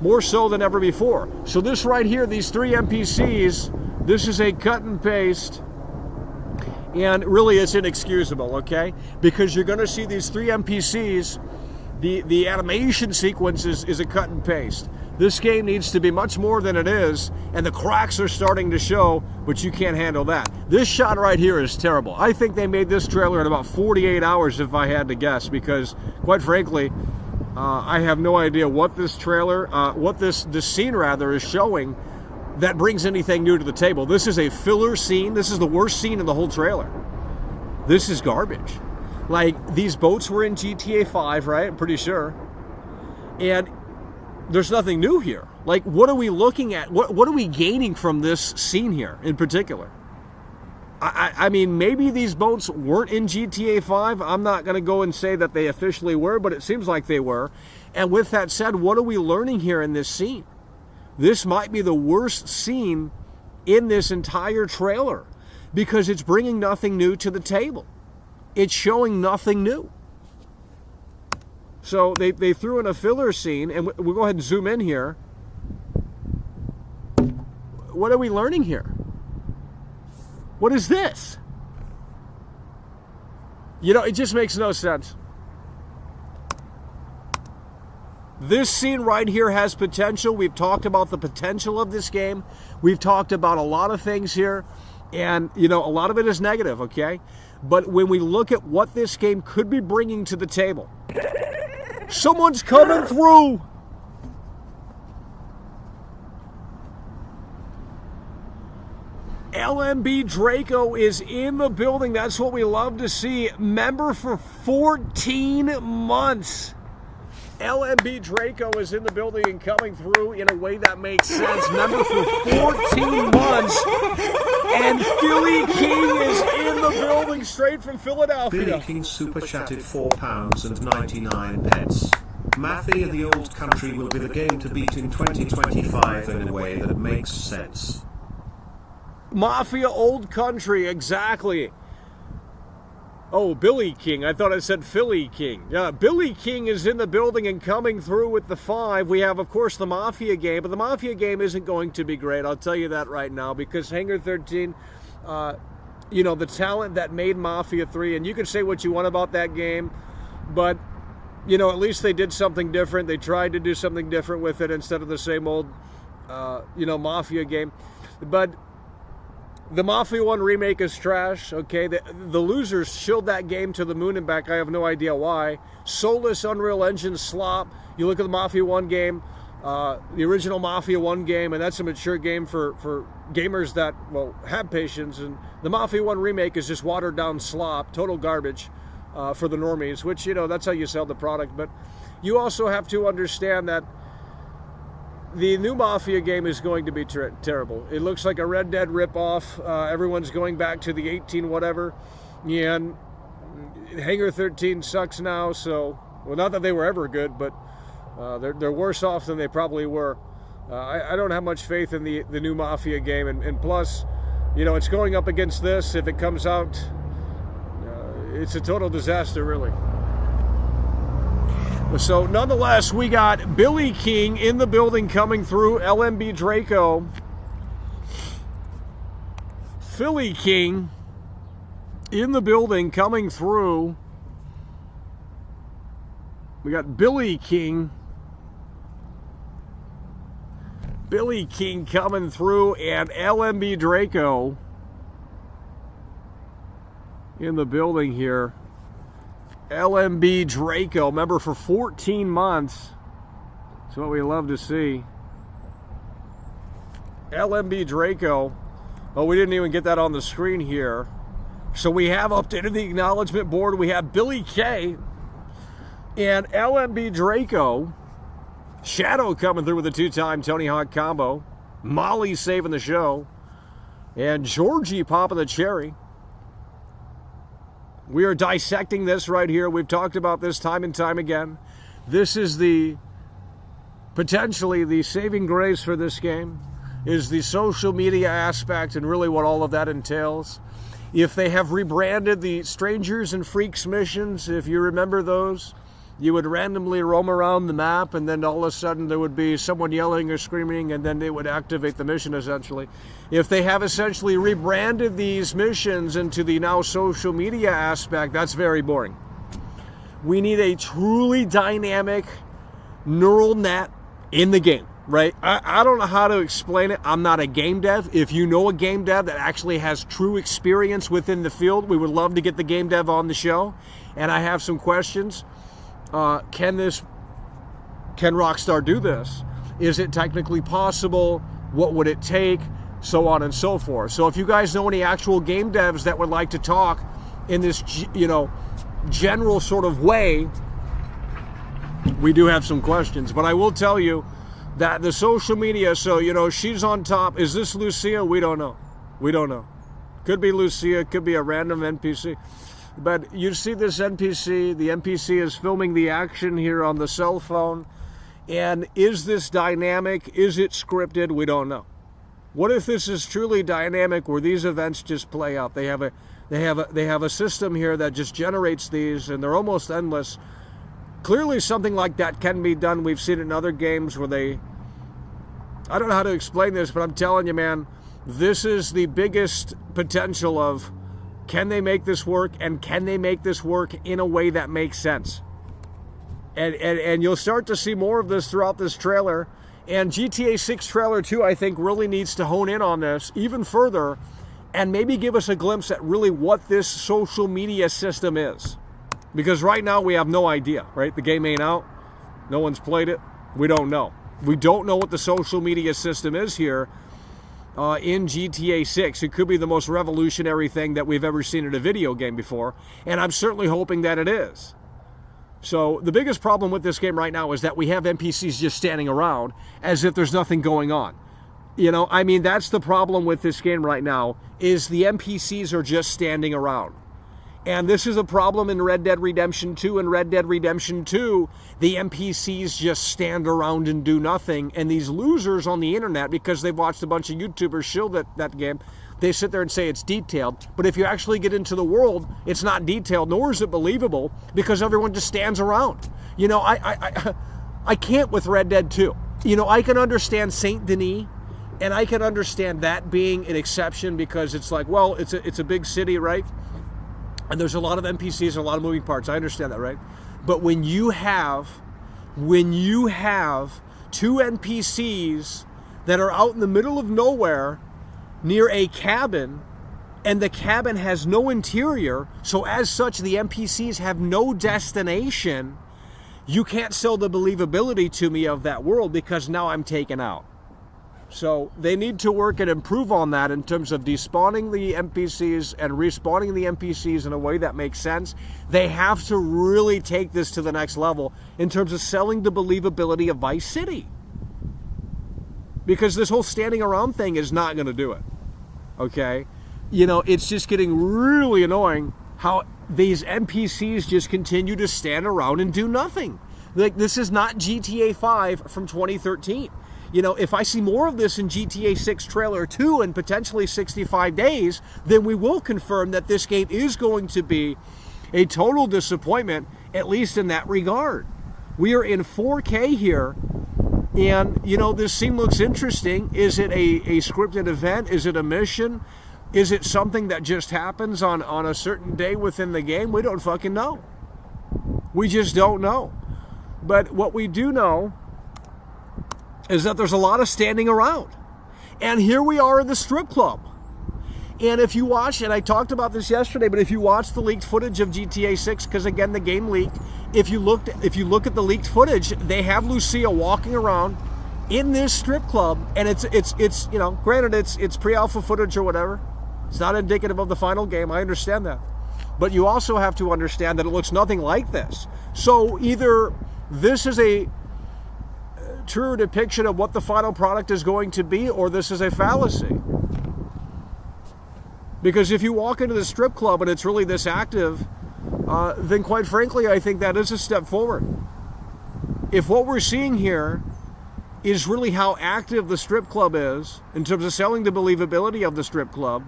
more so than ever before. So this right here, these three NPCs, this is a cut and paste, and really it's inexcusable, okay? Because you're going to see these three NPCs, the animation sequence is a cut and paste. This game needs to be much more than it is, and the cracks are starting to show, but you can't handle that. This shot right here is terrible. I think they made this trailer in about 48 hours if I had to guess, because quite frankly, I have no idea what this trailer, this scene rather is showing that brings anything new to the table. This is a filler scene. This is the worst scene in the whole trailer. This is garbage. Like, these boats were in GTA 5, right? I'm pretty sure. And there's nothing new here. Like, what are we looking at? What are we gaining from this scene here in particular? I mean, maybe these boats weren't in GTA 5. I'm not going to go and say that they officially were, but it seems like they were. And with that said, what are we learning here in this scene? This might be the worst scene in this entire trailer because it's bringing nothing new to the table. It's showing nothing new. So they threw in a filler scene, and we'll go ahead and zoom in here. What are we learning here? What is this? You know, it just makes no sense. This scene right here has potential. We've talked about the potential of this game. We've talked about a lot of things here. And, you know, a lot of it is negative, okay? But when we look at what this game could be bringing to the table, someone's coming through. LMB Draco is in the building. That's what we love to see. Member for 14 months. LMB Draco is in the building and coming through in a way that makes sense. Member for 14 months. And Philly King is in the building straight from Philadelphia. Billy King super chatted £4.99. Mafia the Old Country will be the game to beat in 2025 in a way that makes sense. Mafia Old Country, exactly. Oh, Billy King. I thought I said Philly King. Yeah, Billy King is in the building and coming through with the 5. We have, of course, the Mafia game, but the Mafia game isn't going to be great. I'll tell you that right now, because Hangar 13, you know, the talent that made Mafia 3, and you can say what you want about that game, but, you know, at least they did something different. They tried to do something different with it instead of the same old, you know, Mafia game. But the Mafia 1 remake is trash, okay? The losers shilled that game to the moon and back. I have no idea why. Soulless Unreal Engine slop. You look at the Mafia 1 game, the original Mafia 1 game, and that's a mature game for gamers that, well, have patience. And the Mafia 1 remake is just watered down slop, total garbage for the normies, which, you know, that's how you sell the product. But you also have to understand that the new Mafia game is going to be terrible. It looks like a Red Dead ripoff. Everyone's going back to the 18 whatever. And Hangar 13 sucks now, so, well, not that they were ever good, but they're worse off than they probably were. I don't have much faith in the new Mafia game, and plus, you know, it's going up against this. If it comes out, it's a total disaster, really. So, nonetheless, we got Billy King in the building coming through, LMB Draco. Philly King in the building coming through. We got Billy King. Billy King coming through, and LMB Draco in the building here. LMB Draco, member for 14 months. That's what we love to see. LMB Draco. Oh, we didn't even get that on the screen here. So we have updated the acknowledgement board. We have Billy K and LMB Draco. Shadow coming through with a 2-time Tony Hawk combo. Molly saving the show. And Georgie popping the cherry. We are dissecting this right here. We've talked about this time and time again. This is potentially the saving grace for this game, is the social media aspect and really what all of that entails. If they have rebranded the Strangers and Freaks missions, if you remember those, you would randomly roam around the map and then all of a sudden there would be someone yelling or screaming and then they would activate the mission essentially. If they have essentially rebranded these missions into the now social media aspect, that's very boring. We need a truly dynamic neural net in the game, right? I don't know how to explain it. I'm not a game dev. If you know a game dev that actually has true experience within the field, we would love to get the game dev on the show. And I have some questions. Can Rockstar do this? Is it technically possible? What would it take? So on and so forth. So if you guys know any actual game devs that would like to talk in this, general sort of way, we do have some questions. But I will tell you that the social media, so, she's on top. Is this Lucia? We don't know. We don't know. Could be Lucia, could be a random NPC. But you see this NPC, the NPC is filming the action here on the cell phone. And is this dynamic? Is it scripted? We don't know. What if this is truly dynamic, where these events just play out? They have a system here that just generates these, and they're almost endless. Clearly something like that can be done. We've seen it in other games where I don't know how to explain this, but I'm telling you, man, this is the biggest potential of, can they make this work, and can they make this work in a way that makes sense? And you'll start to see more of this throughout this trailer. And GTA 6 trailer 2, I think, really needs to hone in on this even further and maybe give us a glimpse at really what this social media system is. Because right now we have no idea, right? The game ain't out. No one's played it. We don't know. We don't know what the social media system is here in GTA 6. It could be the most revolutionary thing that we've ever seen in a video game before. And I'm certainly hoping that it is. So the biggest problem with this game right now is that we have NPCs just standing around as if there's nothing going on. That's the problem with this game right now, is the NPCs are just standing around. And this is a problem in Red Dead Redemption 2. In Red Dead Redemption 2, the NPCs just stand around and do nothing. And these losers on the internet, because they've watched a bunch of YouTubers shield that game, they sit there and say it's detailed. But if you actually get into the world, it's not detailed, nor is it believable, because everyone just stands around. I can't with Red Dead 2. I can understand Saint Denis, and I can understand that being an exception, because it's like, well, it's a big city, right? And there's a lot of NPCs and a lot of moving parts. I understand that, right? But when you have two NPCs that are out in the middle of nowhere near a cabin, and the cabin has no interior, so as such the NPCs have no destination, you can't sell the believability to me of that world, because now I'm taken out. So they need to work and improve on that in terms of despawning the NPCs and respawning the NPCs in a way that makes sense. They have to really take this to the next level in terms of selling the believability of Vice City. Because this whole standing around thing is not going to do it. Okay? It's just getting really annoying how these NPCs just continue to stand around and do nothing. Like, this is not GTA 5 from 2013. If I see more of this in GTA 6 trailer 2 and potentially 65 days, then we will confirm that this game is going to be a total disappointment, at least in that regard. We are in 4K here, and, this scene looks interesting. Is it a scripted event? Is it a mission? Is it something that just happens on a certain day within the game? We don't fucking know. We just don't know. But what we do know is that there's a lot of standing around. And here we are in the strip club. And if you watch, and I talked about this yesterday, but if you watch the leaked footage of GTA 6, because again, the game leaked, if you look at the leaked footage, they have Lucia walking around in this strip club, and it's granted it's pre-alpha footage or whatever. It's not indicative of the final game. I understand that. But you also have to understand that it looks nothing like this. So either this is a true depiction of what the final product is going to be, or this is a fallacy. Because if you walk into the strip club and it's really this active, then quite frankly, I think that is a step forward. If what we're seeing here is really how active the strip club is, in terms of selling the believability of the strip club,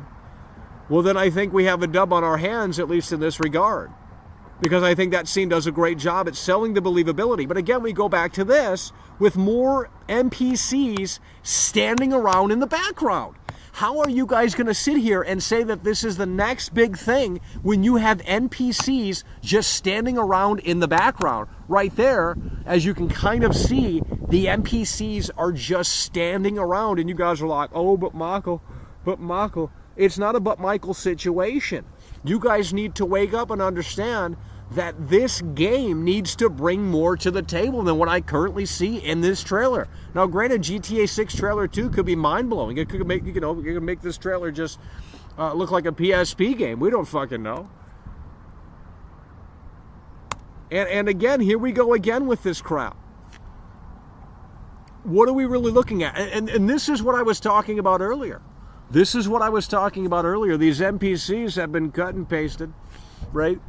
well, then I think we have a dub on our hands, at least in this regard. Because I think that scene does a great job at selling the believability. But again, we go back to this with more NPCs standing around in the background. How are you guys going to sit here and say that this is the next big thing when you have NPCs just standing around in the background? Right there, as you can kind of see, the NPCs are just standing around, and you guys are like, oh, but Michael. It's not a but Michael situation. You guys need to wake up and understand that this game needs to bring more to the table than what I currently see in this trailer. Now, granted, GTA 6 trailer 2 could be mind-blowing. It could make, you can make this trailer just look like a PSP game. We don't fucking know. And again, here we go again with this crap. What are we really looking at? And this is what I was talking about earlier. This is what I was talking about earlier. These NPCs have been cut and pasted, right?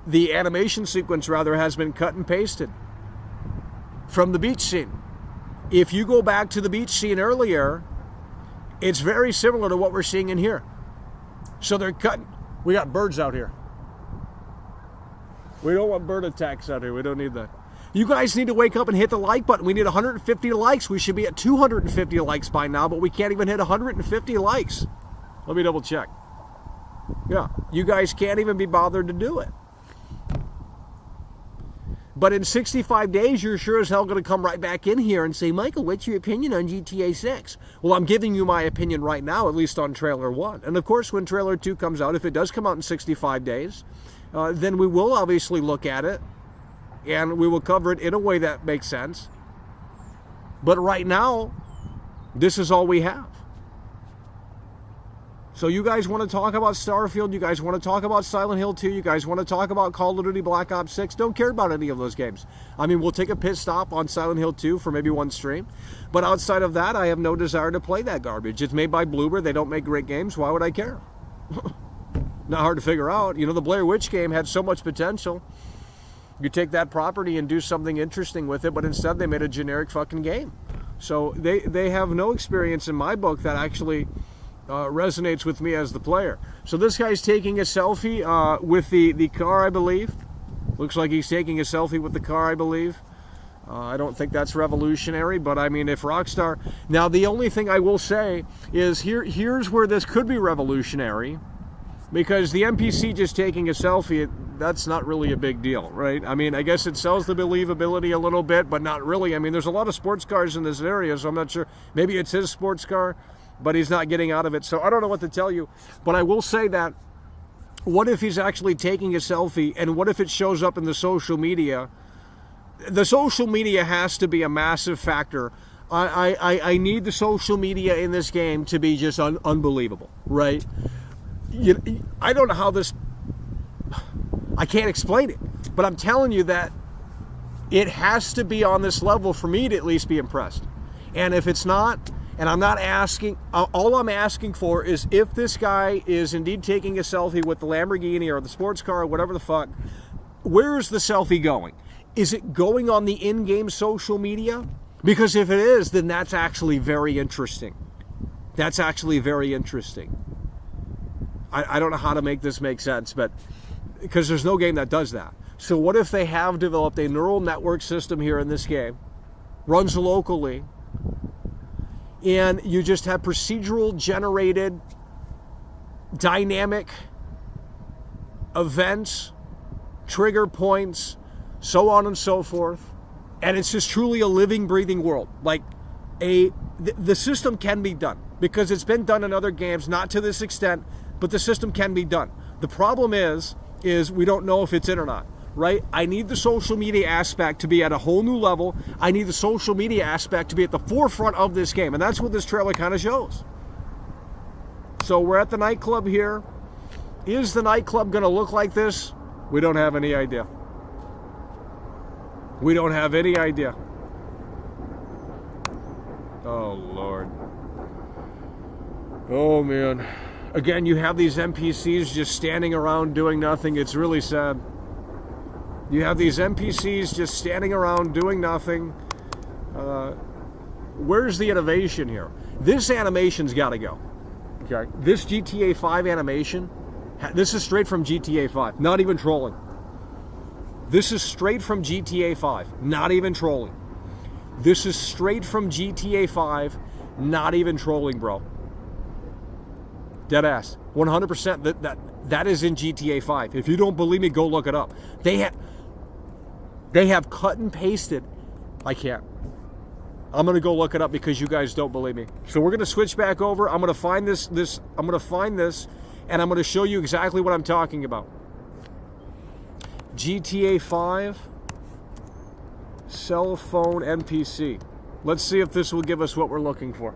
The animation sequence, rather, has been cut and pasted from the beach scene. If you go back to the beach scene earlier, it's very similar to what we're seeing in here. So they're cutting. We got birds out here. We don't want bird attacks out here. We don't need that. You guys need to wake up and hit the like button. We need 150 likes. We should be at 250 likes by now, but we can't even hit 150 likes. Let me double check. Yeah, you guys can't even be bothered to do it. But in 65 days, you're sure as hell going to come right back in here and say, Michael, what's your opinion on GTA 6? Well, I'm giving you my opinion right now, at least on Trailer 1. And of course, when Trailer 2 comes out, if it does come out in 65 days, then we will obviously look at it. And we will cover it in a way that makes sense. But right now, this is all we have. So you guys want to talk about Starfield? You guys want to talk about Silent Hill 2? You guys want to talk about Call of Duty Black Ops 6? Don't care about any of those games. I mean, we'll take a pit stop on Silent Hill 2 for maybe one stream. But outside of that, I have no desire to play that garbage. It's made by Bloober. They don't make great games. Why would I care? Not hard to figure out. You know, the Blair Witch game had so much potential. You take that property and do something interesting with it, but instead they made a generic fucking game. So they have no experience in my book that actually resonates with me as the player. So this guy's taking a selfie with the car, I believe. Looks like he's taking a selfie with the car, I believe. I don't think that's revolutionary, but I mean, if Rockstar... Now, the only thing I will say is here's where this could be revolutionary, because the NPC just taking a selfie, that's not really a big deal, right? I mean, I guess it sells the believability a little bit, but not really. I mean, there's a lot of sports cars in this area, so I'm not sure. Maybe it's his sports car, but he's not getting out of it. So I don't know what to tell you. But I will say that, what if he's actually taking a selfie, and what if it shows up in the social media? The social media has to be a massive factor. I need the social media in this game to be just unbelievable, right? I don't know how this... I can't explain it, but I'm telling you that it has to be on this level for me to at least be impressed. And if it's not, and I'm not asking, all I'm asking for is if this guy is indeed taking a selfie with the Lamborghini or the sports car or whatever the fuck, where is the selfie going? Is it going on the in-game social media? Because if it is, then that's actually very interesting. That's actually very interesting. I don't know how to make this make sense, but because there's no game that does that. So what if they have developed a neural network system here in this game, runs locally, and you just have procedural generated dynamic events, trigger points, so on and so forth, and it's just truly a living, breathing world. Like the system can be done, because it's been done in other games, not to this extent, but the system can be done. The problem is we don't know if it's in or not, right? I need the social media aspect to be at a whole new level. I need the social media aspect to be at the forefront of this game, and that's what this trailer kind of shows. So we're at the nightclub here. Is the nightclub going to look like this? We don't have any idea. We don't have any idea. Oh, Lord. Oh, man. Again, you have these NPCs just standing around doing nothing. It's really sad. You have these NPCs just standing around doing nothing. Where's the innovation here? This animation's got to go. Okay, this GTA 5 animation, this is straight from GTA 5. Not even trolling. This is straight from GTA 5. Not even trolling. This is straight from GTA 5. Not even trolling, bro. Dead ass. 100%. That is in GTA 5. If you don't believe me, go look it up. They have cut and pasted. I can't. I'm gonna go look it up because you guys don't believe me. So we're gonna switch back over. I'm gonna find this. I'm gonna find this, and I'm gonna show you exactly what I'm talking about. GTA 5 cell phone NPC. Let's see if this will give us what we're looking for.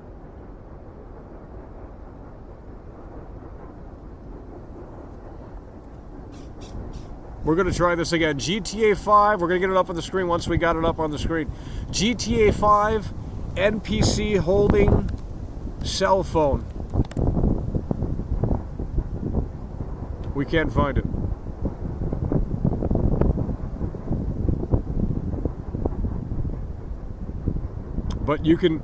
We're going to try this again. GTA 5, we're going to get it up on the screen once we got it up on the screen. GTA 5, NPC holding cell phone. We can't find it. But you can...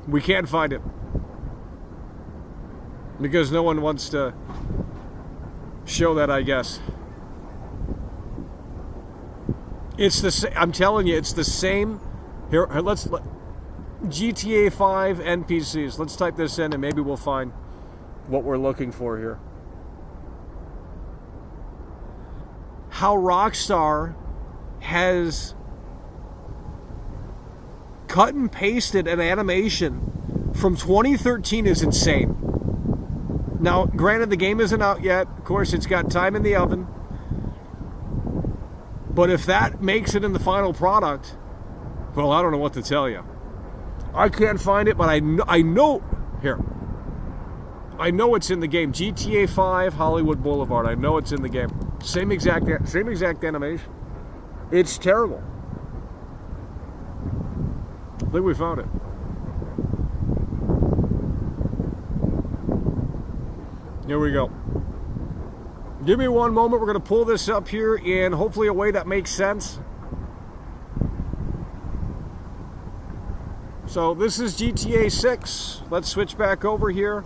We can't find it. Because no one wants to show that, I guess. It's the same. I'm telling you, it's the same. Here, GTA 5 NPCs. Let's type this in and maybe we'll find what we're looking for here. How Rockstar has cut and pasted an animation from 2013 is insane. Now, granted, the game isn't out yet. Of course, it's got time in the oven. But if that makes it in the final product, well, I don't know what to tell you. I can't find it, but I know here. I know it's in the game. GTA 5, Hollywood Boulevard. I know it's in the game. Same exact animation. It's terrible. I think we found it. Here we go. Give me one moment. We're going to pull this up here in hopefully a way that makes sense. So this is GTA 6. Let's switch back over here.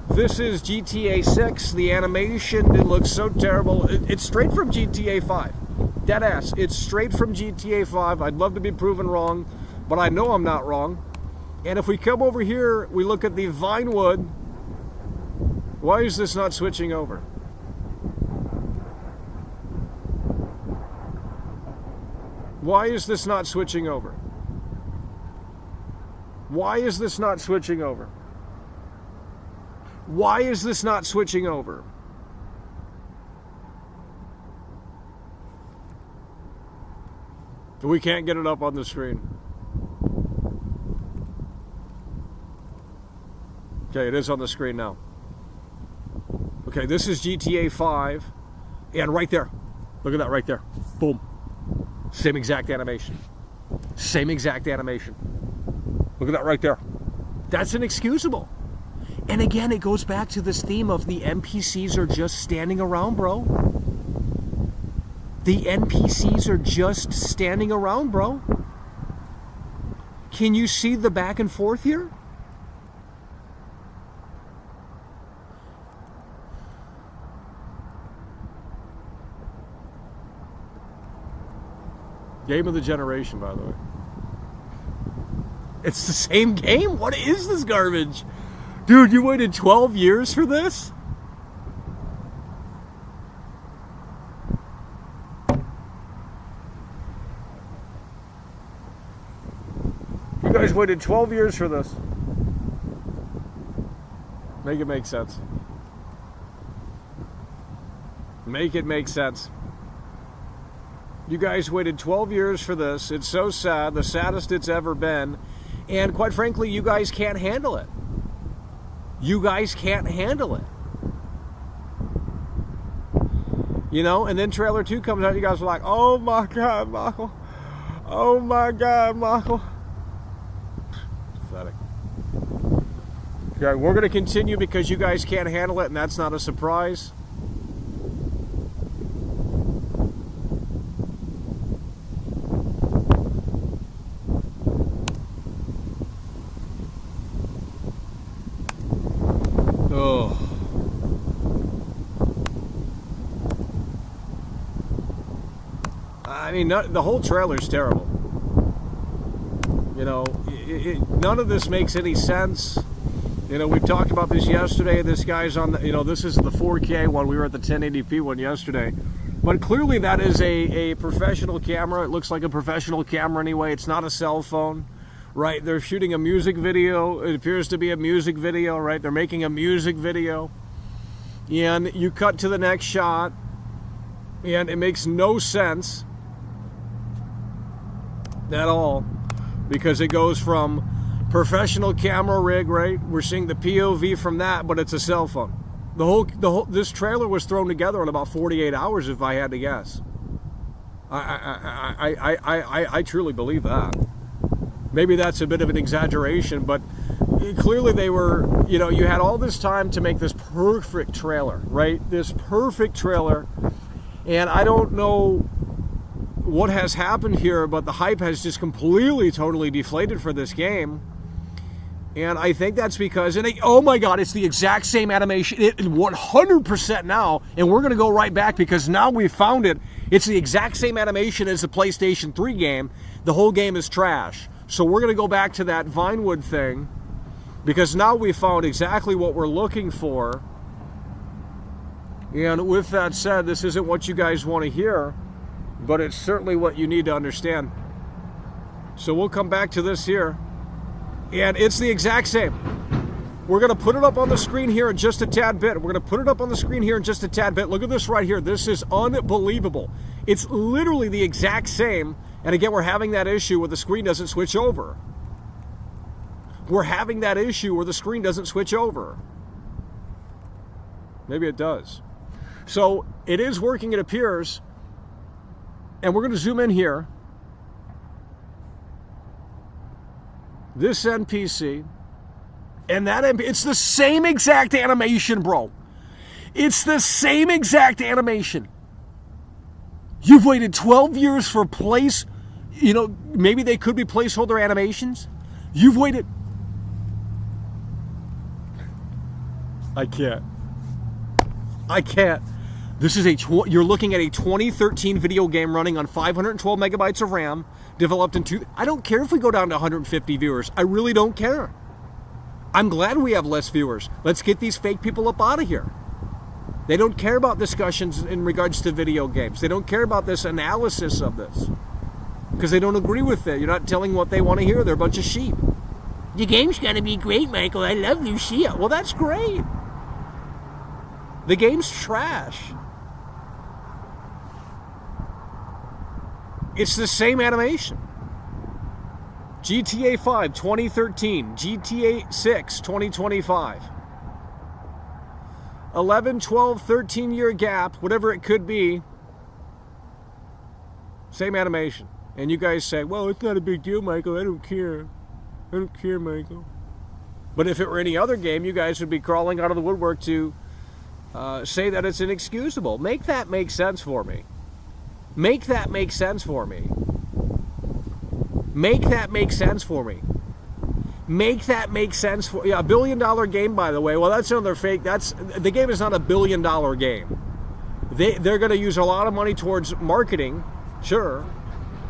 This is GTA 6. The animation, it looks so terrible. It's straight from GTA 5. Dead ass. It's straight from GTA 5. I'd love to be proven wrong, but I know I'm not wrong. And if we come over here, we look at the Vinewood. Why is this not switching over? Why is this not switching over? Why is this not switching over? Why is this not switching over? We can't get it up on the screen. Okay, it is on the screen now. Okay, this is GTA 5. And right there. Look at that right there. Boom. Same exact animation. Same exact animation. Look at that right there. That's inexcusable. And again, it goes back to this theme of the NPCs are just standing around, bro. The NPCs are just standing around, bro. Can you see the back and forth here? Game of the generation, by the way. It's the same game? What is this garbage? Dude, you waited 12 years for this? You guys waited 12 years for this. Make it make sense. Make it make sense. You guys waited 12 years for this. It's so sad, the saddest it's ever been. And quite frankly, you guys can't handle it. You guys can't handle it. You know, and then trailer 2 comes out, you guys are like, oh my God, Michael. Oh my God, Michael. Pathetic. Okay, we're going to continue because you guys can't handle it, and that's not a surprise. Oh. I mean, the whole trailer's terrible. You know, none of this makes any sense. You know, we talked about this yesterday. This guy's on the, you know, this is the 4K one. We were at the 1080p one yesterday. But clearly that is a professional camera. It looks like a professional camera anyway. It's not a cell phone. Right, they're shooting a music video. It appears to be a music video, right? They're making a music video. And you cut to the next shot, and it makes no sense at all, because it goes from professional camera rig, right? We're seeing the POV from that, but it's a cell phone. This trailer was thrown together in about 48 hours, if I had to guess. I truly believe that. Maybe that's a bit of an exaggeration, but clearly they were, you had all this time to make this perfect trailer, right? This perfect trailer. And I don't know what has happened here, but the hype has just completely, totally deflated for this game. And I think that's because, oh my God, it's the exact same animation, 100% now. And we're going to go right back because now we've found it. It's the exact same animation as the PlayStation 3 game. The whole game is trash. So we're going to go back to that Vinewood thing because now we found exactly what we're looking for. And with that said, this isn't what you guys want to hear, but it's certainly what you need to understand. So we'll come back to this here. And it's the exact same. We're going to put it up on the screen here in just a tad bit. We're going to put it up on the screen here in just a tad bit. Look at this right here. This is unbelievable. It's literally the exact same. And again, we're having that issue where the screen doesn't switch over. We're having that issue where the screen doesn't switch over. Maybe it does. So it is working, it appears. And we're going to zoom in here. This NPC. And that it's the same exact animation, bro. It's the same exact animation. You've waited 12 years for maybe they could be placeholder animations. You've waited. I can't. This is you're looking at a 2013 video game running on 512 megabytes of RAM, developed in I don't care if we go down to 150 viewers. I really don't care. I'm glad we have less viewers. Let's get these fake people up out of here. They don't care about discussions in regards to video games. They don't care about this analysis of this because they don't agree with it. You're not telling what they want to hear. They're a bunch of sheep. The game's going to be great, Michael. I love Lucia. Well, that's great. The game's trash. It's the same animation. GTA 5 2013, GTA 6 2025. 11, 12, 13 year gap, whatever it could be. Same animation. And you guys say, well, it's not a big deal, Michael. I don't care. I don't care, Michael. But if it were any other game, you guys would be crawling out of the woodwork to say that it's inexcusable. Make that make sense for me. Make that make sense for me. Make that make sense for me. Make that make sense for $1 billion game, by the way. Well, that's another fake. The game is not $1 billion game. They're going to use a lot of money towards marketing, sure.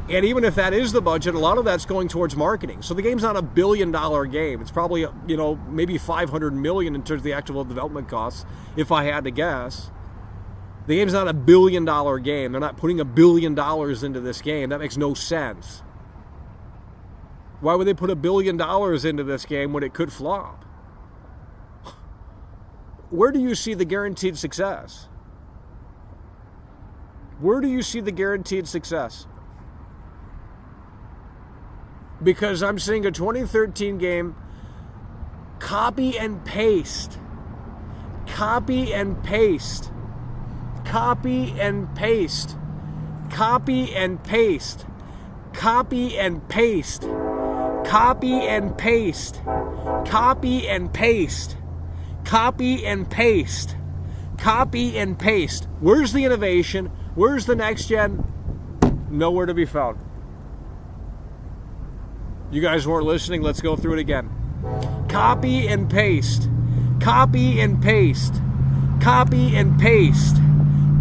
And even if that is the budget, a lot of that's going towards marketing. So the game's not $1 billion game. It's probably, maybe $500 million in terms of the actual development costs, if I had to guess. The game's not $1 billion game. They're not putting $1 billion into this game. That makes no sense. Why would they put $1 billion into this game when it could flop? Where do you see the guaranteed success? Where do you see the guaranteed success? Because I'm seeing a 2013 game copy and paste. Copy and paste. Copy and paste. Copy and paste. Copy and paste. Copy and paste. Copy and paste. Copy and paste. Copy and paste. Where's the innovation? Where's the next gen? Nowhere to be found. You guys weren't listening. Let's go through it again. Copy and paste. Copy and paste. Copy and paste.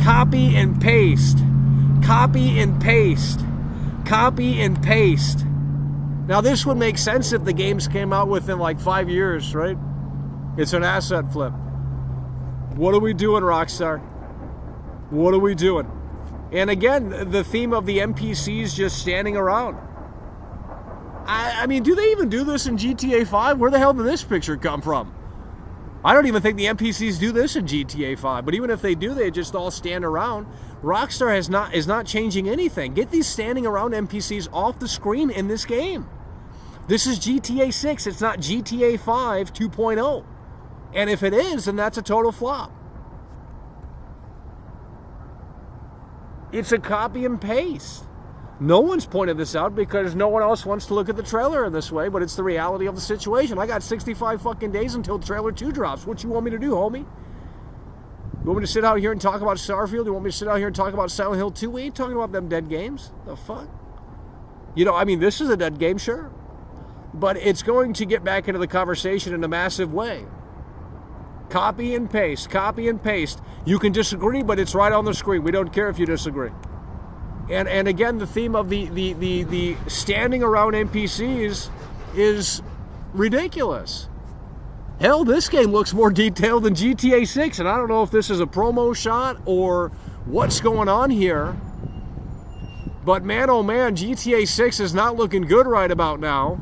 Copy and paste. Copy and paste. Copy and paste. Now this would make sense if the games came out within like 5 years, right? It's an asset flip. What are we doing, Rockstar? What are we doing? And again, the theme of the NPCs just standing around. I mean, do they even do this in GTA 5? Where the hell did this picture come from? I don't even think the NPCs do this in GTA 5. But even if they do, they just all stand around. Rockstar is not changing anything. Get these standing around NPCs off the screen in this game. This is GTA 6. It's not GTA 5 2.0. And if it is, then that's a total flop. It's a copy and paste. No one's pointed this out because no one else wants to look at the trailer in this way, but it's the reality of the situation. I got 65 fucking days until trailer 2 drops. What you want me to do, homie? You want me to sit out here and talk about Starfield? You want me to sit out here and talk about Silent Hill 2? We ain't talking about them dead games. The fuck? You know, I mean, this is a dead game, sure. But it's going to get back into the conversation in a massive way. Copy and paste, copy and paste. You can disagree, but it's right on the screen. We don't care if you disagree. And again, the theme of the standing around NPCs is ridiculous. Hell, this game looks more detailed than GTA 6, and I don't know if this is a promo shot or what's going on here. But man, oh man, GTA 6 is not looking good right about now,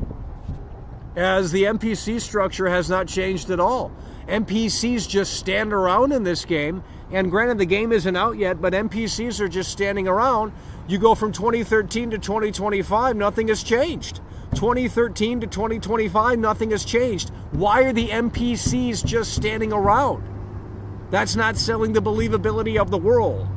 as the NPC structure has not changed at all. NPCs just stand around in this game, and granted the game isn't out yet, but NPCs are just standing around. You go from 2013 to 2025, nothing has changed. 2013 to 2025, nothing has changed. Why are the NPCs just standing around? That's not selling the believability of the world.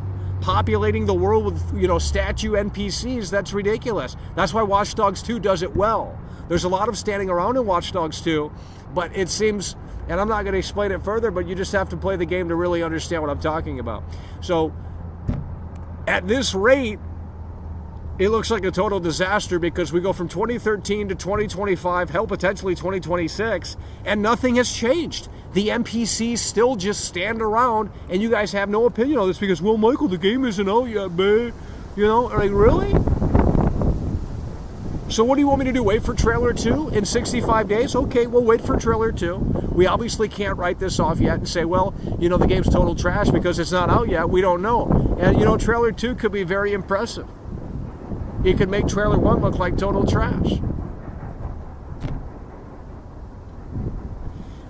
Populating the world with, you know, statue NPCs, that's ridiculous. That's why Watch Dogs 2 does it well. There's a lot of standing around in Watch Dogs 2, but it seems, and I'm not going to explain it further, but you just have to play the game to really understand what I'm talking about. So, at this rate, it looks like a total disaster because we go from 2013 to 2025, hell, potentially 2026, and nothing has changed. The NPCs still just stand around, and you guys have no opinion on this because, well, Michael, the game isn't out yet, man. You know, like, really? So what do you want me to do? Wait for trailer 2 in 65 days? Okay, we'll wait for trailer 2. We obviously can't write this off yet and say, well, you know, the game's total trash because it's not out yet. We don't know. And, you know, trailer 2 could be very impressive. It could make trailer 1 look like total trash.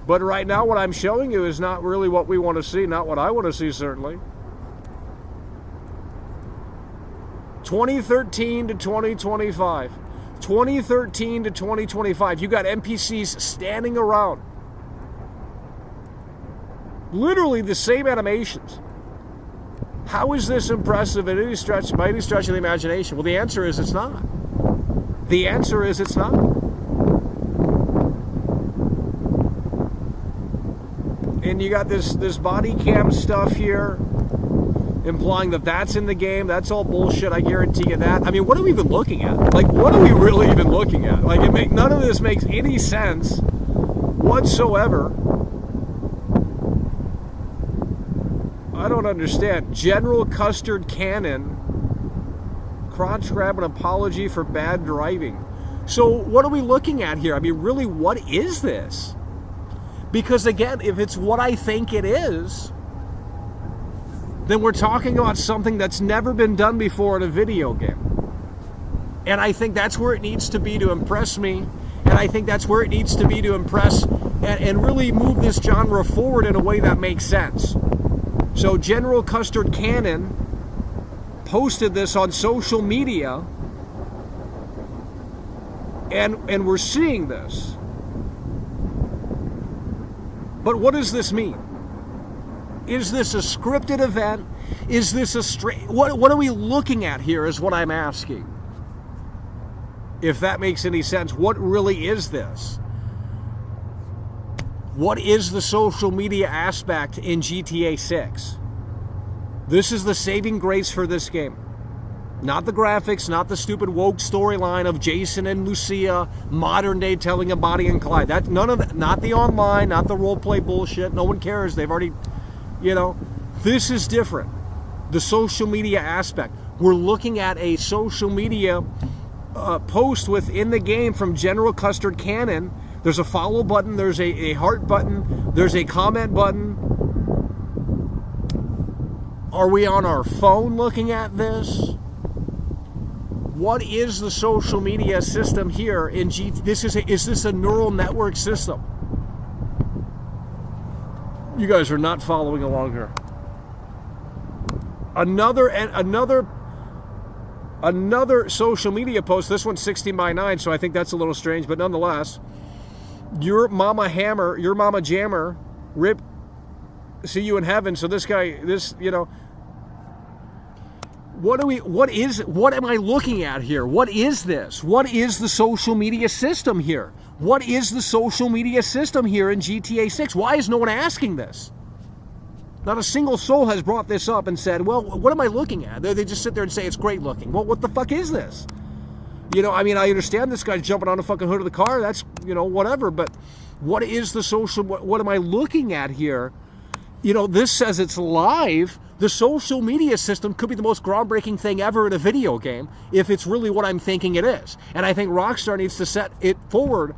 But right now, what I'm showing you is not really what we want to see, not what I want to see, certainly. 2013 to 2025. 2013 to 2025. You got NPCs standing around. Literally the same animations. How is this impressive at any stretch, by any stretch of the imagination? Well, the answer is it's not. The answer is it's not. And you got this body cam stuff here, implying that that's in the game. That's all bullshit, I guarantee you that. I mean, what are we even looking at? Like, what are we really even looking at? Like, none of this makes any sense whatsoever. I don't understand. General Custard Cannon, crotch grab an apology for bad driving. So what are we looking at here? I mean, really, what is this? Because again, if it's what I think it is, then we're talking about something that's never been done before in a video game. And I think that's where it needs to be to impress me. And I think that's where it needs to be to impress and really move this genre forward in a way that makes sense. So General Custard Cannon posted this on social media, and we're seeing this. But what does this mean? Is this a scripted event? Is this a straight... What are we looking at here is what I'm asking. If that makes any sense, what really is this? What is the social media aspect in GTA 6? This is the saving grace for this game. Not the graphics, not the stupid woke storyline of Jason and Lucia, modern day telling of Bonnie and Clyde. That, none of that, not the online, not the roleplay bullshit. No one cares. They've already, you know. This is different. The social media aspect. We're looking at a social media post within the game from General Custard Cannon. There's a follow button, there's a heart button, there's a comment button. Are we on our phone looking at this? What is the social media system here in is this a neural network system? You guys are not following along here. Another social media post. This one's 16:9, so I think that's a little strange, but nonetheless, your mama Jammer Rip, see you in heaven. So this guy, what am I looking at here? What is this? What is the social media system here? What is the social media system here in GTA 6? Why is no one asking this? Not a single soul has brought this up and said, well, what am I looking at? They just sit there and say it's great looking. Well, what the fuck is this? I understand this guy's jumping on the fucking hood of the car. That's, whatever. But what is the social, what am I looking at here? This says it's live. The social media system could be the most groundbreaking thing ever in a video game if it's really what I'm thinking it is. And I think Rockstar needs to set it forward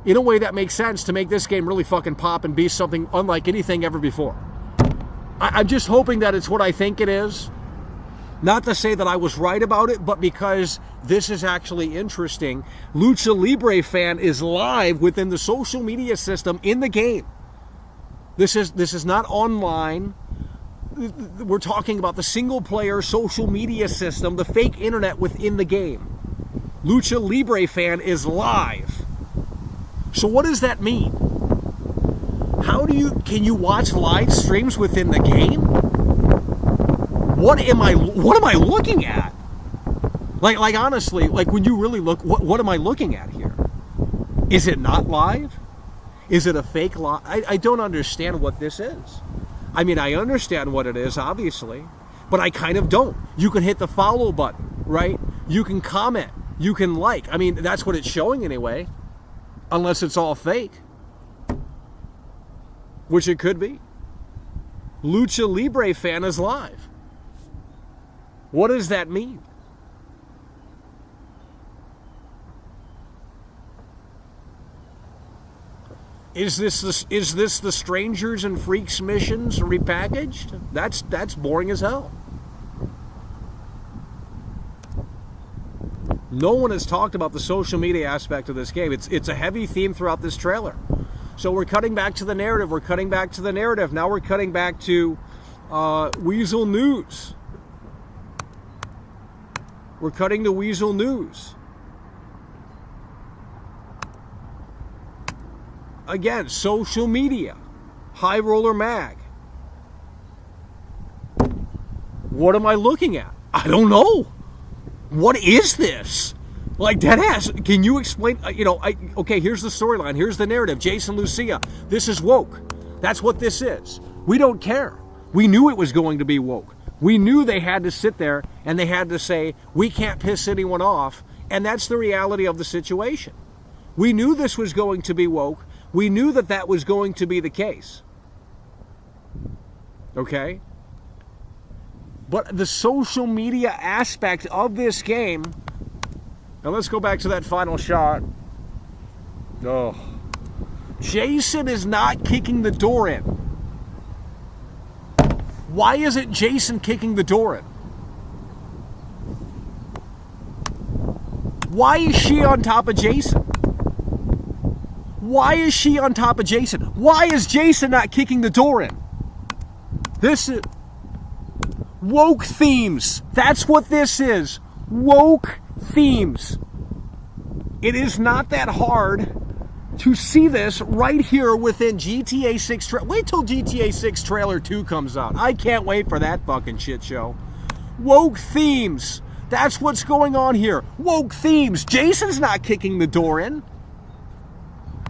in a way that makes sense to make this game really fucking pop and be something unlike anything ever before. I'm just hoping that it's what I think it is. Not to say that I was right about it, but because this is actually interesting. Lucha Libre Fan is live within the social media system in the game. This is not online. We're talking about the single-player social media system, the fake internet within the game. Lucha Libre Fan is live. So what does that mean? Can you watch live streams within the game? What am I looking at? Like honestly, like when you really look, what am I looking at here? Is it not live? Is it a fake live? I don't understand what this is. I mean, I understand what it is, obviously, but I kind of don't. You can hit the follow button, right? You can comment. You can like. I mean, that's what it's showing anyway, unless it's all fake. Which it could be. Lucha Libre Fan is live. What does that mean? Is this the Strangers and Freaks missions repackaged? That's boring as hell. No one has talked about the social media aspect of this game. It's a heavy theme throughout this trailer. So we're cutting back to the narrative. Now we're cutting back to Weasel News. We're cutting to Weasel News. Again, social media. High Roller Mag. What am I looking at? I don't know. What is this? Like, deadass, can you explain? Okay, here's the storyline. Here's the narrative. Jason Lucia, this is woke. That's what this is. We don't care. We knew it was going to be woke. We knew they had to sit there and they had to say, we can't piss anyone off. And that's the reality of the situation. We knew this was going to be woke. We knew that was going to be the case. Okay? But the social media aspect of this game... Now let's go back to that final shot. Oh. Jason is not kicking the door in. Why isn't Jason kicking the door in? Why is she on top of Jason? Why is she on top of Jason? Why is Jason not kicking the door in? This is... woke themes. That's what this is. Woke themes. It is not that hard to see this right here within GTA 6. Wait till GTA 6 Trailer 2 comes out. I can't wait for that fucking shit show. Woke themes. That's what's going on here. Woke themes. Jason's not kicking the door in.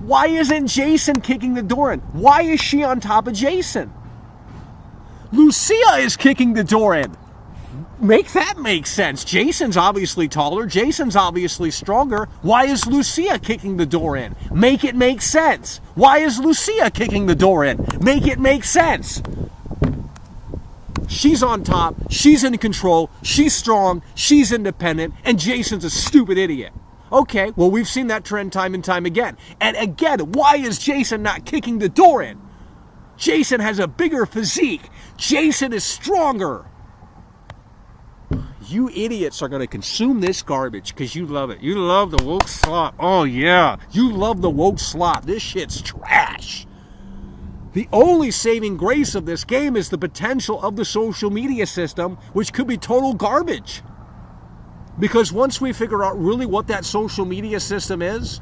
Why isn't Jason kicking the door in? Why is she on top of Jason? Lucia is kicking the door in. Make that make sense. Jason's obviously taller. Jason's obviously stronger. Why is Lucia kicking the door in? Make it make sense. Why is Lucia kicking the door in? Make it make sense. She's on top. She's in control. She's strong. She's independent. And Jason's a stupid idiot. Okay, well, we've seen that trend time and time again. And again, why is Jason not kicking the door in? Jason has a bigger physique. Jason is stronger. You idiots are going to consume this garbage because you love it. You love the woke slop. Oh, yeah. You love the woke slop. This shit's trash. The only saving grace of this game is the potential of the social media system, which could be total garbage. Because once we figure out really what that social media system is,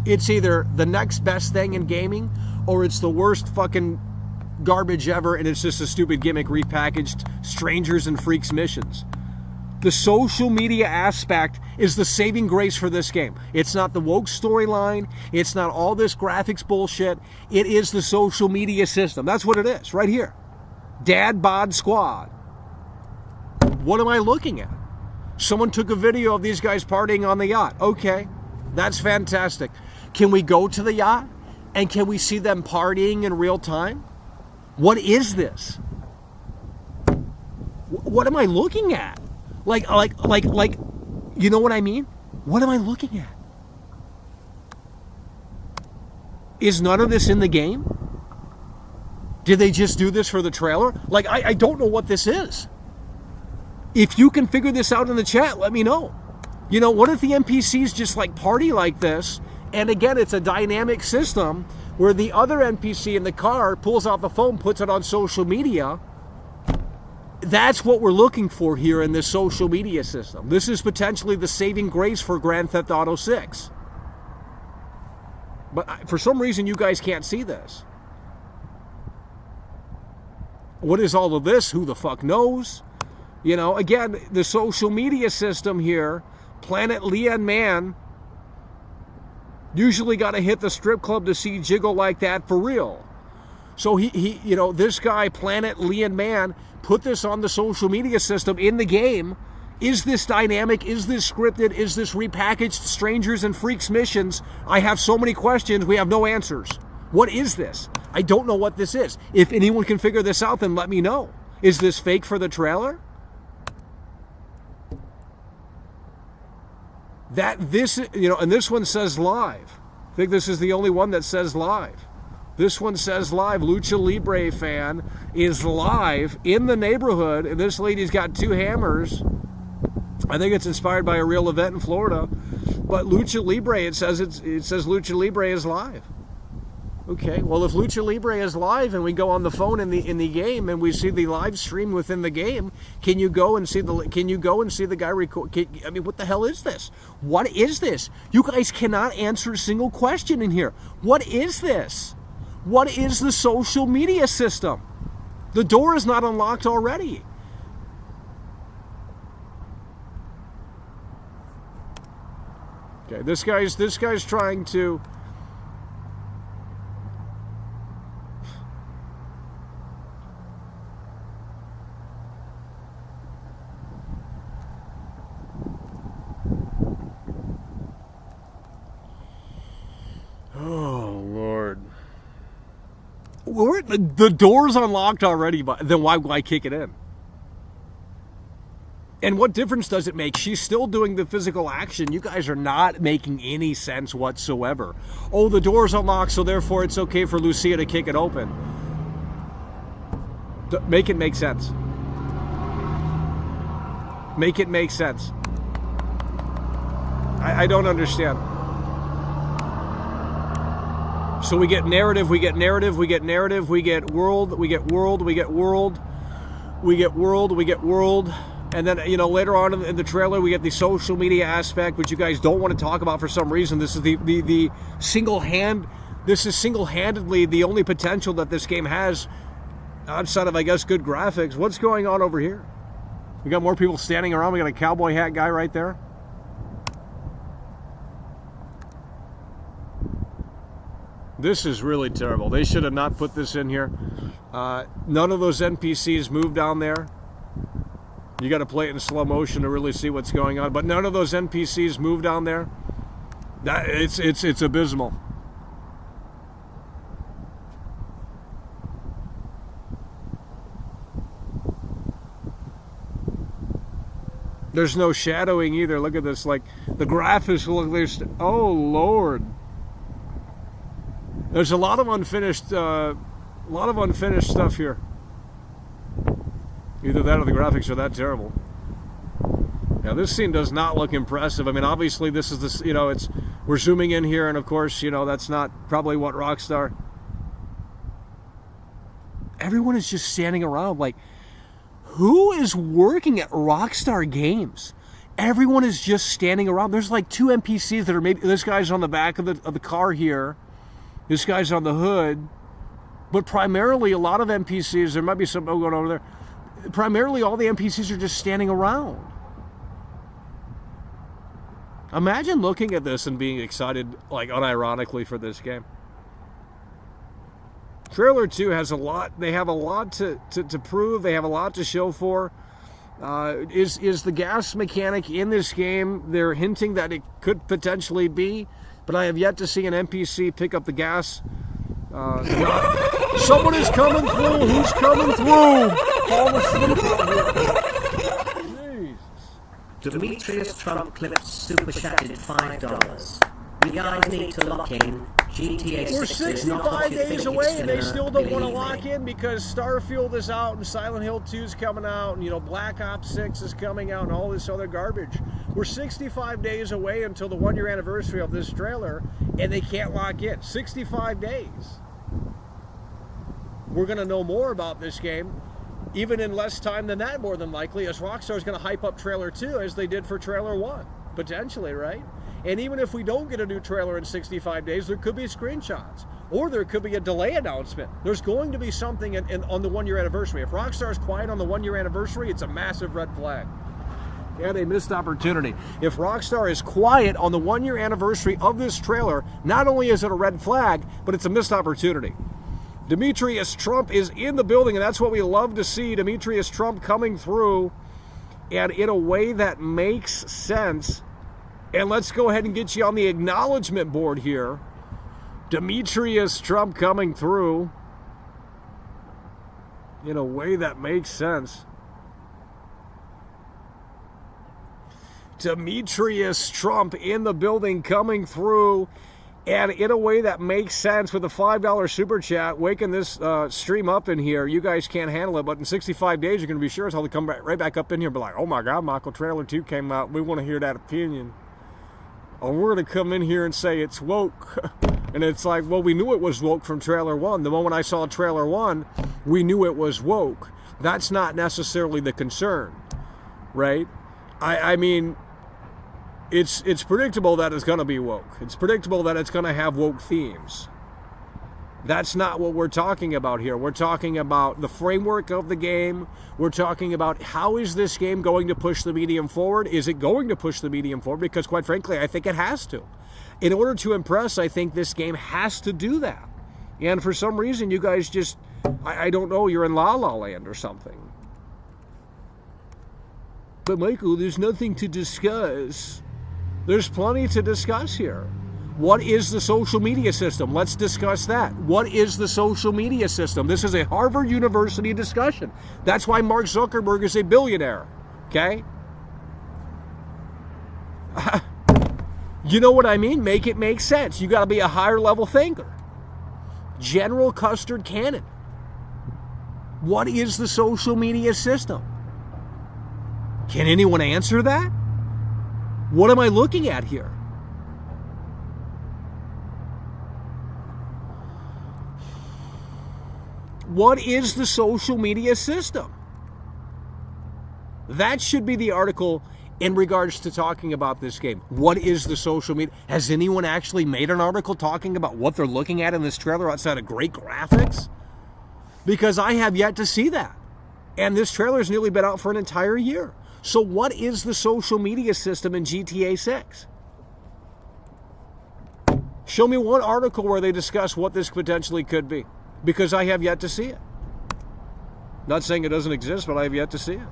It's either the next best thing in gaming, or it's the worst fucking garbage ever, and it's just a stupid gimmick repackaged strangers and freaks missions. The social media aspect is the saving grace for this game. It's not the woke storyline. It's not all this graphics bullshit. It is the social media system. That's what it is, right here. Dad Bod Squad. What am I looking at? Someone took a video of these guys partying on the yacht. Okay, that's fantastic. Can we go to the yacht? And can we see them partying in real time? What is this? What am I looking at? Like, you know what I mean? What am I looking at? Is none of this in the game? Did they just do this for the trailer? Like, I don't know what this is. If you can figure this out in the chat, let me know. You know, what if the NPCs just like party like this? And again, it's a dynamic system where the other NPC in the car pulls out the phone, puts it on social media. That's what we're looking for here in this social media system. This is potentially the saving grace for Grand Theft Auto 6. But for some reason, you guys can't see this. What is all of this? Who the fuck knows? You know, again, the social media system here, Planet Lian Man, usually got to hit the strip club to see jiggle like that for real. So he you know, this guy, Planet Lian Man, put this on the social media system in the game. Is this dynamic? Is this scripted? Is this repackaged strangers and freaks missions? I have so many questions. We have no answers. What is this? I don't know what this is. If anyone can figure this out, then let me know. Is this fake for the trailer? You know, and this one says live. I think this is the only one that says live. This one says live. Lucha Libre fan is live in the neighborhood, and this lady's got two hammers. I think it's inspired by a real event in Florida. But Lucha Libre, it says Lucha Libre is live. Okay, well, if Lucha Libre is live and we go on the phone in the game and we see the live stream within the game, can you go and see the guy record? I mean, what the hell is this? What is this? You guys cannot answer a single question in here. What is this? What is the social media system? The door is not unlocked already. Okay, this guy's trying to. Oh Lord. The door's unlocked already, but then why kick it in? And what difference does it make? She's still doing the physical action. You guys are not making any sense whatsoever. Oh, the door's unlocked, so therefore it's okay for Lucia to kick it open. Make it make sense. Make it make sense. I don't understand. So we get narrative, we get narrative, we get narrative, we get world, we get world, we get world, we get world, we get world. And then, you know, later on in the trailer, we get the social media aspect, which you guys don't want to talk about for some reason. This is the single-handedly the only potential that this game has outside of, I guess, good graphics. What's going on over here? We got more people standing around. We got a cowboy hat guy right there. This is really terrible. They should have not put this in here. None of those NPCs move down there. You got to play it in slow motion to really see what's going on. But none of those NPCs move down there. It's abysmal. There's no shadowing either. Look at this. Like the graphics look. Oh Lord. There's a lot of unfinished stuff here. Either that or the graphics are that terrible. Now this scene does not look impressive. I mean, obviously this is this. You know, we're zooming in here, and of course, you know, that's not probably what Rockstar. Everyone is just standing around like, who is working at Rockstar Games? Everyone is just standing around. There's like 2 NPCs that are maybe, this guy's on the back of the car here. This guy's on the hood. But primarily a lot of NPCs, there might be something going over there. Primarily all the NPCs are just standing around. Imagine looking at this and being excited, like unironically, for this game. Trailer 2 has a lot. They have a lot to prove. They have a lot to show for. Is the gas mechanic in this game? They're hinting that it could potentially be, but I have yet to see an NPC pick up the gas. Someone is coming through. Who's coming through? Fall asleep out here. Jesus. Demetrius Trump clips super chatted $5. You guys need to lock in. GTA 6 We're is not what 65 you days think away, it's and they gonna still don't want to be. lock in because Starfield is out, and Silent Hill 2 is coming out, and Black Ops 6 is coming out, and all this other garbage. We're 65 days away until the 1-year anniversary of this trailer, and they can't lock in. 65 days. We're going to know more about this game, even in less time than that, more than likely, as Rockstar's going to hype up trailer 2 as they did for trailer 1, potentially, right? And even if we don't get a new trailer in 65 days, there could be screenshots. Or there could be a delay announcement. There's going to be something on the 1-year anniversary. If Rockstar's quiet on the 1-year anniversary, it's a massive red flag. And a missed opportunity. If Rockstar is quiet on the 1-year anniversary of this trailer, not only is it a red flag, but it's a missed opportunity. Demetrius Trump is in the building, and that's what we love to see. Demetrius Trump coming through, and in a way that makes sense. And let's go ahead and get you on the acknowledgement board here. Demetrius Trump coming through in a way that makes sense. Demetrius Trump in the building coming through, and in a way that makes sense with a $5 super chat, waking this stream up in here. You guys can't handle it, but in 65 days, you're going to be sure as hell to come right back up in here and be like, oh my God, Michael, trailer 2 came out. We want to hear that opinion. Or we're going to come in here and say it's woke. And it's like, well, we knew it was woke from trailer 1. The moment I saw trailer 1, we knew it was woke. That's not necessarily the concern, right? I mean, it's predictable that it's going to be woke. It's predictable that it's going to have woke themes. That's not what we're talking about here. We're talking about the framework of the game. We're talking about how is this game going to push the medium forward? Is it going to push the medium forward? Because quite frankly, I think it has to. In order to impress, I think this game has to do that. And for some reason, you guys just, I don't know, you're in La La Land or something. But Michael, there's nothing to discuss. There's plenty to discuss here. What is the social media system? Let's discuss that. What is the social media system? This is a Harvard University discussion. That's why Mark Zuckerberg is a billionaire. Okay? You know what I mean? Make it make sense. You got to be a higher level thinker. General Custard Cannon. What is the social media system? Can anyone answer that? What am I looking at here? What is the social media system? That should be the article in regards to talking about this game. What is the social media? Has anyone actually made an article talking about what they're looking at in this trailer outside of great graphics? Because I have yet to see that. And this trailer has nearly been out for an entire year. So what is the social media system in GTA 6? Show me one article where they discuss what this potentially could be. Because I have yet to see it. Not saying it doesn't exist, but I have yet to see it.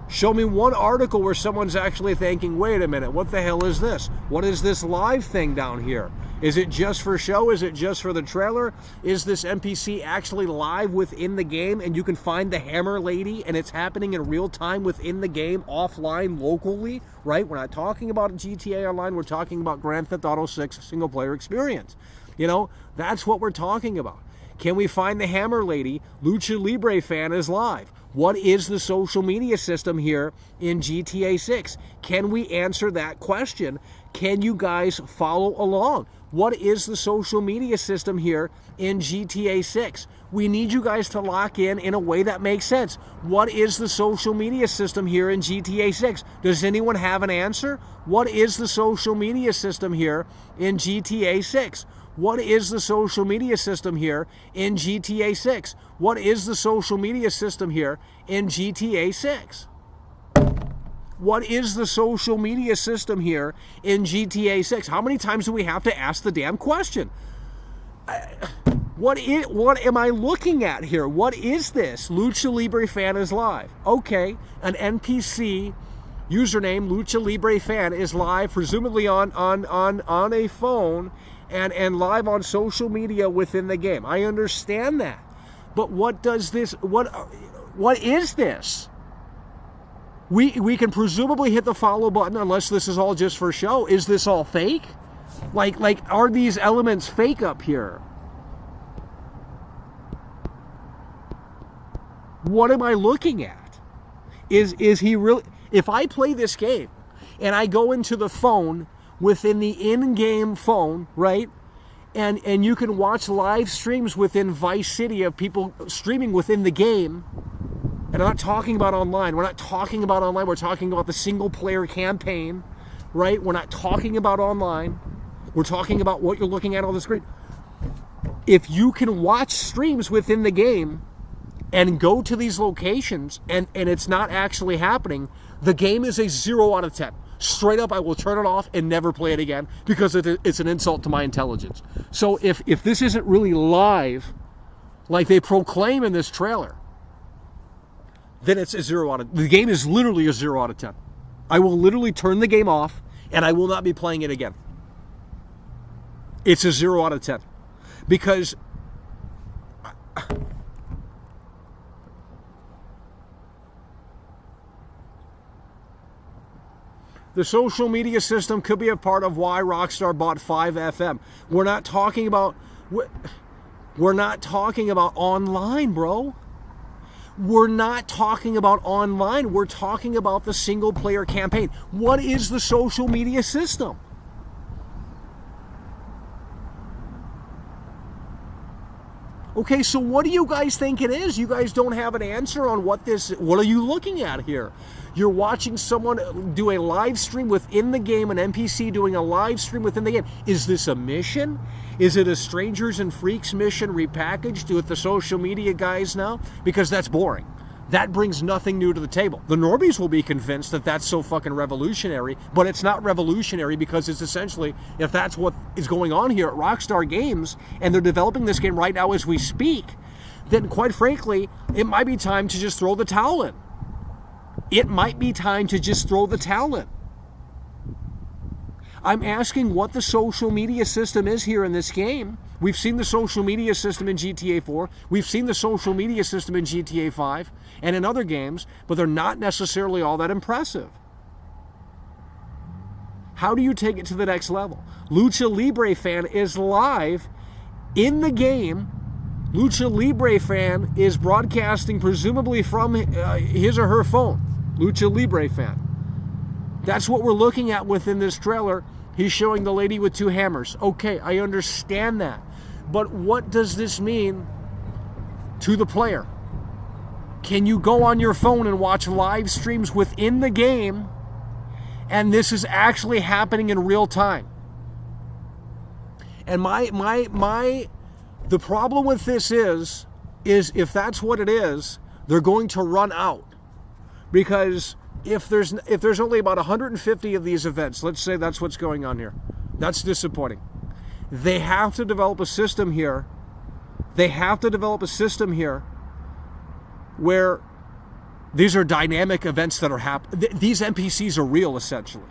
Show me one article where someone's actually thinking, wait a minute, what the hell is this? What is this live thing down here? Is it just for show? Is it just for the trailer? Is this NPC actually live within the game and you can find the Hammer Lady and it's happening in real time within the game, offline, locally, right? We're not talking about GTA Online, we're talking about Grand Theft Auto 6 single player experience. You know, that's what we're talking about. Can we find the Hammer Lady? Lucha Libre fan is live. What is the social media system here in GTA 6? Can we answer that question? Can you guys follow along? What is the social media system here in GTA 6? We need you guys to lock in a way that makes sense. What is the social media system here in GTA 6? Does anyone have an answer? What is the social media system here in GTA 6? What is the social media system here in GTA 6? What is the social media system here in GTA 6? What is the social media system here in GTA 6? How many times do we have to ask the damn question? What am I looking at here? What is this? Lucha Libre Fan is live. Okay, an NPC username, Lucha Libre Fan, is live, presumably on a phone and live on social media within the game. I understand that. But what does this, what is this? We can presumably hit the follow button unless this is all just for show. Is this all fake? Like are these elements fake up here? What am I looking at? Is he really? If I play this game and I go into the phone within the in-game phone, right? And you can watch live streams within Vice City of people streaming within the game. And I'm not talking about online. We're not talking about online. We're talking about the single-player campaign, right? We're not talking about online. We're talking about what you're looking at on the screen. If you can watch streams within the game and go to these locations and it's not actually happening, the game is a 0 out of 10. Straight up, I will turn it off and never play it again because it's an insult to my intelligence. So if this isn't really live, like they proclaim in this trailer, then it's a 0 out of... The game is literally a 0 out of 10. I will literally turn the game off and I will not be playing it again. It's a 0 out of 10. Because... the social media system could be a part of why Rockstar bought 5FM. We're not talking about online, bro. We're not talking about online. We're talking about the single player campaign. What is the social media system? Okay, so what do you guys think it is? You guys don't have an answer on what are you looking at here? You're watching someone do a live stream within the game, an NPC doing a live stream within the game. Is this a mission? Is it a Strangers and Freaks mission repackaged with the social media guys now? Because that's boring. That brings nothing new to the table. The normies will be convinced that that's so fucking revolutionary, but it's not revolutionary because it's essentially, if that's what is going on here at Rockstar Games, and they're developing this game right now as we speak, then quite frankly, it might be time to just throw the towel in. It might be time to just throw the towel in. I'm asking what the social media system is here in this game. We've seen the social media system in GTA 4. We've seen the social media system in GTA 5 and in other games, but they're not necessarily all that impressive. How do you take it to the next level? Lucha Libre Fan is live in the game. Lucha Libre Fan is broadcasting presumably from his or her phone. Lucha Libre Fan. That's what we're looking at within this trailer. He's showing the lady with 2 hammers. Okay, I understand that. But what does this mean to the player? Can you go on your phone and watch live streams within the game and this is actually happening in real time? And the problem with this is if that's what it is, they're going to run out. Because if there's only about 150 of these events, let's say that's what's going on here. That's disappointing. They have to develop a system here. Where these are dynamic events that are happening. These NPCs are real, essentially.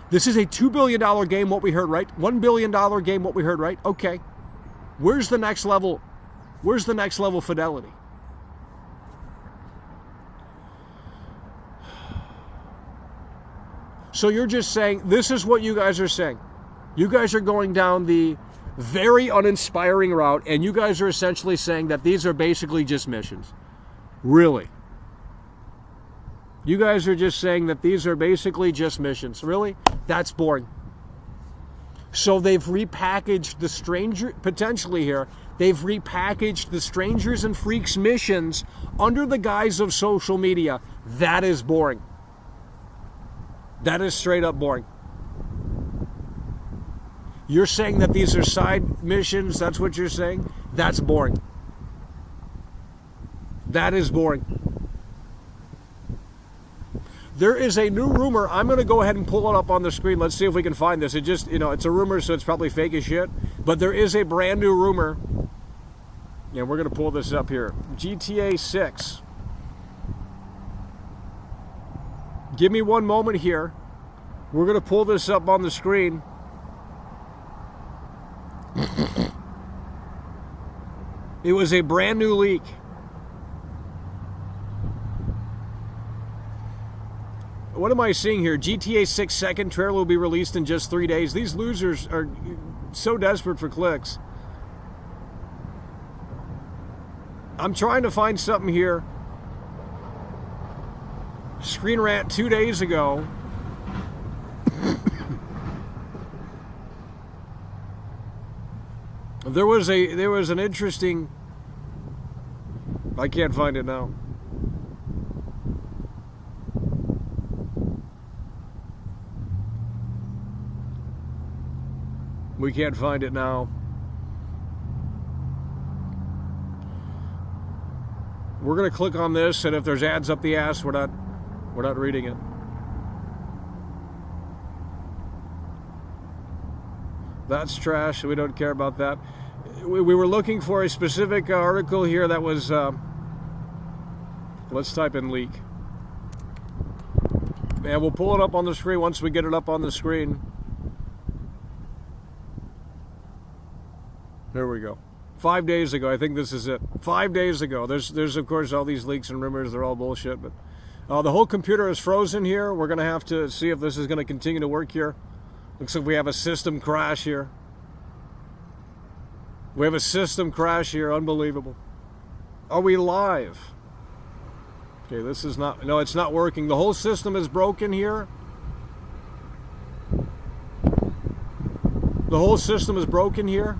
This is a $2 billion game, what we heard, right? $1 billion game, what we heard, right? Okay. Where's the next level? Where's the next level fidelity? So you're just saying, this is what you guys are saying. You guys are going down the very uninspiring route, and you guys are essentially saying that these are basically just missions. Really? You guys are just saying that these are basically just missions. Really? That's boring. So they've repackaged the stranger, potentially here, they've repackaged the Strangers and Freaks missions under the guise of social media. That is boring. That is straight up boring. You're saying that these are side missions, that's what you're saying? That's boring. That is boring. There is a new rumor. I'm going to go ahead and pull it up on the screen. Let's see if we can find this. It just, it's a rumor, so it's probably fake as shit. But there is a brand new rumor. And we're going to pull this up here. GTA 6. Give me one moment here. We're going to pull this up on the screen. It was a brand new leak. What am I seeing here? GTA 6 second trailer will be released in just 3 days. These losers are so desperate for clicks. I'm trying to find something here. Screen Rant 2 days ago. There was an interesting. I can't find it now. We can't find it now. We're going to click on this, and if there's ads up the ass, we're not reading it. That's trash. We don't care about that. We were looking for a specific article here that was. Let's type in leak. And we'll pull it up on the screen once we get it up on the screen. There we go. 5 days ago, I think this is it. 5 days ago. There's of course all these leaks and rumors. They're all bullshit. But the whole computer is frozen here. We're going to have to see if this is going to continue to work here. Looks like we have a system crash here. We have a system crash here. Unbelievable. Are we live? Okay, this is not. No, it's not working. The whole system is broken here. The whole system is broken here.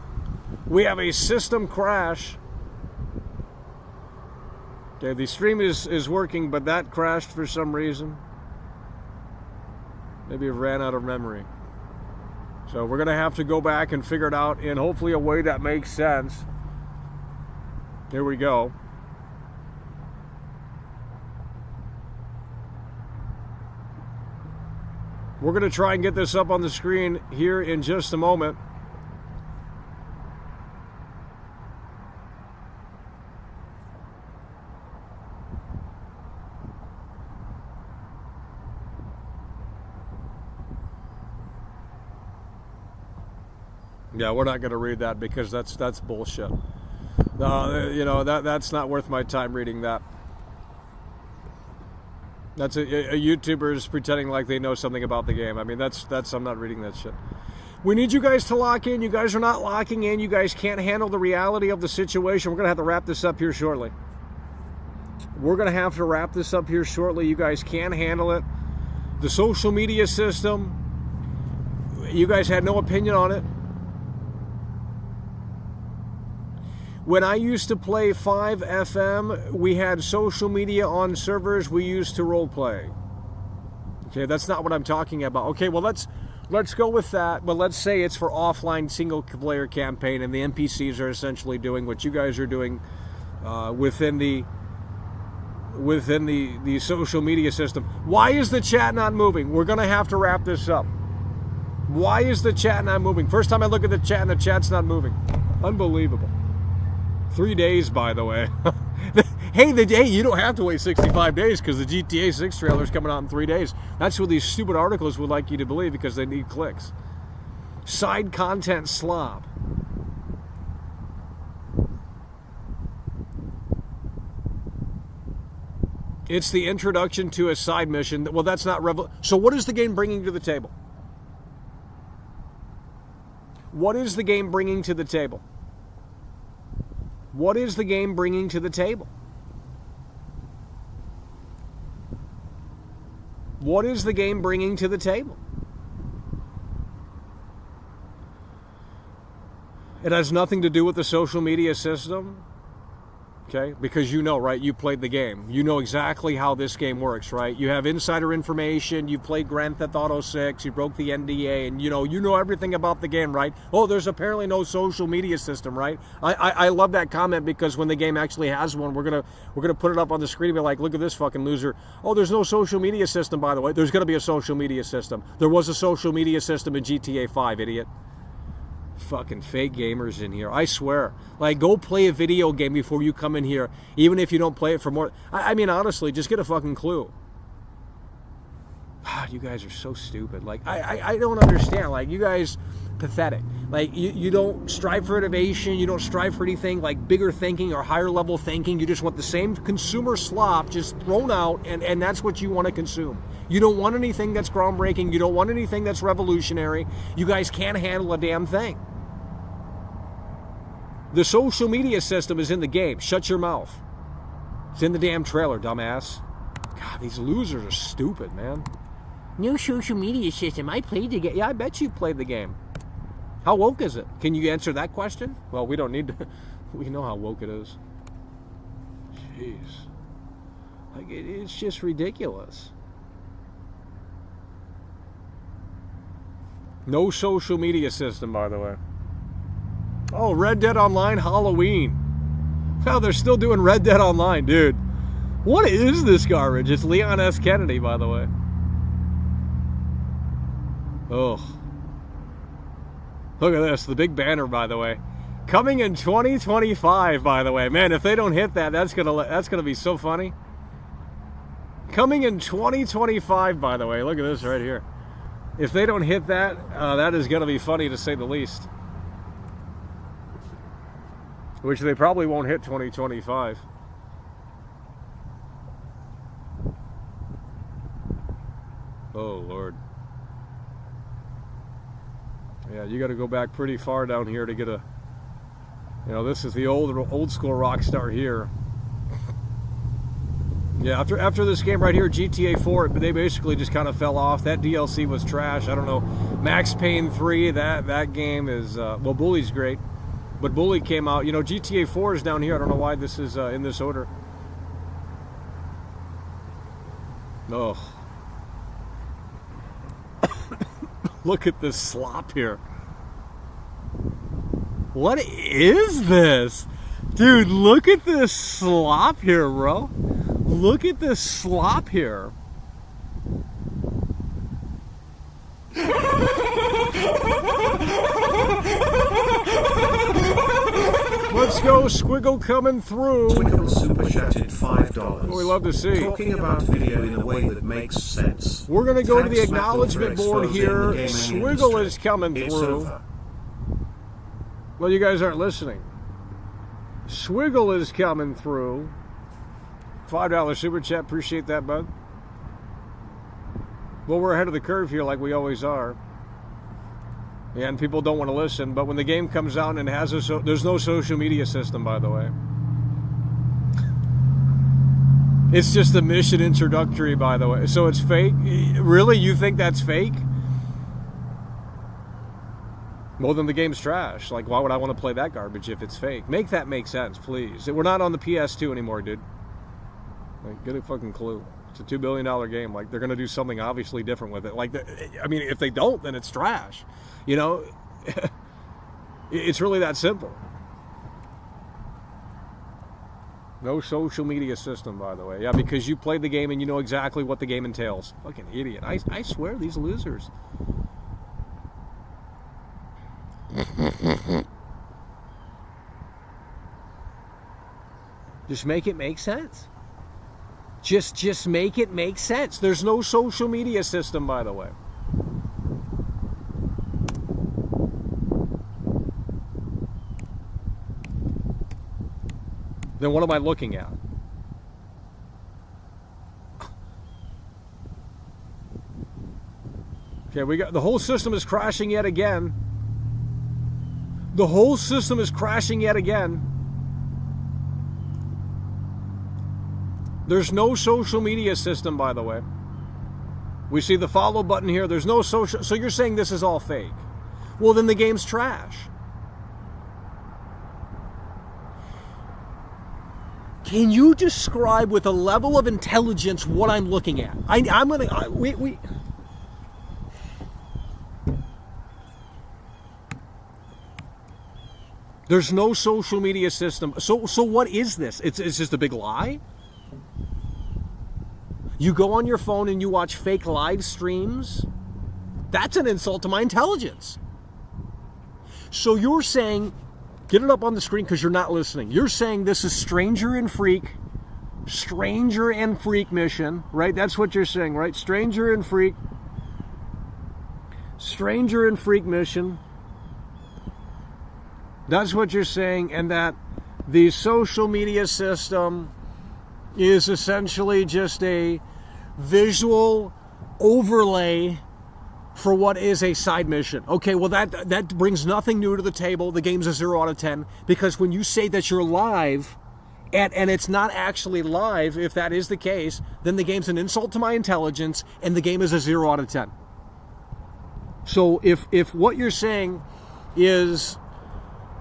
We have a system crash. Okay, the stream is working, but that crashed for some reason. Maybe it ran out of memory. So we're going to have to go back and figure it out in hopefully a way that makes sense. Here we go. We're going to try and get this up on the screen here in just a moment. Yeah, we're not going to read that because that's bullshit. That's not worth my time reading that. That's a YouTuber's pretending like they know something about the game. I mean, that's I'm not reading that shit. We need you guys to lock in. You guys are not locking in. You guys can't handle the reality of the situation. We're going to have to wrap this up here shortly. You guys can't handle it. The social media system, you guys had no opinion on it. When I used to play 5FM, we had social media on servers we used to role play. Okay, that's not what I'm talking about. Okay, well let's go with that, but let's say it's for offline single player campaign and the NPCs are essentially doing what you guys are doing within the social media system. Why is the chat not moving? We're going to have to wrap this up. Why is the chat not moving? First time I look at the chat and the chat's not moving. Unbelievable. 3 days, by the way. Hey, you don't have to wait 65 days because the GTA 6 trailer is coming out in 3 days. That's what these stupid articles would like you to believe because they need clicks. Side content slob. It's the introduction to a side mission. Well, that's not so what is the game bringing to the table? What is the game bringing to the table? What is the game bringing to the table? What is the game bringing to the table? It has nothing to do with the social media system. Okay, because you know, right? You played the game. You know exactly how this game works, right? You have insider information. You played Grand Theft Auto 6. You broke the NDA, and you know everything about the game, right? Oh, there's apparently no social media system, right? I love that comment because when the game actually has one, we're gonna put it up on the screen and be like, look at this fucking loser. Oh, there's no social media system, by the way. There's gonna be a social media system. There was a social media system in GTA 5, idiot. Fucking fake gamers in here, I swear. Like, go play a video game before you come in here, even if you don't play it for more. I mean, honestly, just get a fucking clue. You guys are so stupid. Like, I don't understand. Like, you guys, pathetic. Like, you don't strive for innovation. You don't strive for anything like bigger thinking or higher level thinking. You just want the same consumer slop just thrown out, and that's what you want to consume. You don't want anything that's groundbreaking. You don't want anything that's revolutionary. You guys can't handle a damn thing. The social media system is in the game. Shut your mouth. It's in the damn trailer, dumbass. God, these losers are stupid, man. No social media system. I played the game. Yeah, I bet you played the game. How woke is it? Can you answer that question? Well, we don't need to. We know how woke it is. Jeez. Like, it's just ridiculous. No social media system, by the way. Oh, Red Dead Online Halloween. Hell, they're still doing Red Dead Online, dude. What is this garbage? It's Leon S. Kennedy, by the way. Oh. Look at this, the big banner, by the way. Coming in 2025, by the way. Man, if they don't hit that, that's gonna be so funny. Coming in 2025, by the way. Look at this right here. If they don't hit that, that is gonna be funny to say the least. Which they probably won't hit 2025. Oh, Lord. Yeah, you got to go back pretty far down here to get a... You know, this is the old school Rockstar here. Yeah, after this game right here, GTA 4, they basically just kind of fell off. That DLC was trash. I don't know. Max Payne 3, that game is... well, Bully's great. But Bully came out. You know, GTA 4 is down here. I don't know why this is in this order. Oh. Look at this slop here. What is this? Dude, look at this slop here, bro. Look at this slop here. Let's go, Squiggle coming through. Squiggle super chatted $5. We love to see. Talking about video in a way that makes sense. We're going to go to the Thanks, acknowledgement Michael, for board here. exposing the gaming Squiggle industry. is coming It's through. over. Well, you guys aren't listening. Swiggle is coming through. $5 super chat. Appreciate that, bud. Well, we're ahead of the curve here like we always are. And people don't want to listen. But when the game comes out and it has there's no social media system, by the way. It's just a mission introductory, by the way. So it's fake? Really? You think that's fake? Well, then the game's trash. Like, why would I want to play that garbage if it's fake? Make that make sense, please. We're not on the PS2 anymore, dude. Like, get a fucking clue. It's a $2 billion game. Like, they're going to do something obviously different with it. Like, I mean, if they don't, then it's trash. You know? It's really that simple. No social media system, by the way. Yeah, because you played the game and you know exactly what the game entails. Fucking idiot. I swear, these losers. Just make it make sense. Just make it make sense. There's no social media system, by the way. Then what am I looking at? Okay, we got the whole system is crashing yet again. The whole system is crashing yet again. There's no social media system, by the way. We see the follow button here. There's no social... So you're saying this is all fake. Well, then the game's trash. Can you describe with a level of intelligence what I'm looking at? There's no social media system. So what is this? It's just a big lie? You go on your phone and you watch fake live streams? That's an insult to my intelligence. So you're saying, get it up on the screen because you're not listening. You're saying this is stranger and freak mission, right? That's what you're saying, right? Stranger and freak mission. That's what you're saying, and that the social media system is essentially just a visual overlay for what is a side mission. Okay, well that brings nothing new to the table. The game's a 0 out of 10, because when you say that you're live and it's not actually live, if that is the case, then the game's an insult to my intelligence and the game is a 0 out of 10. So if what you're saying is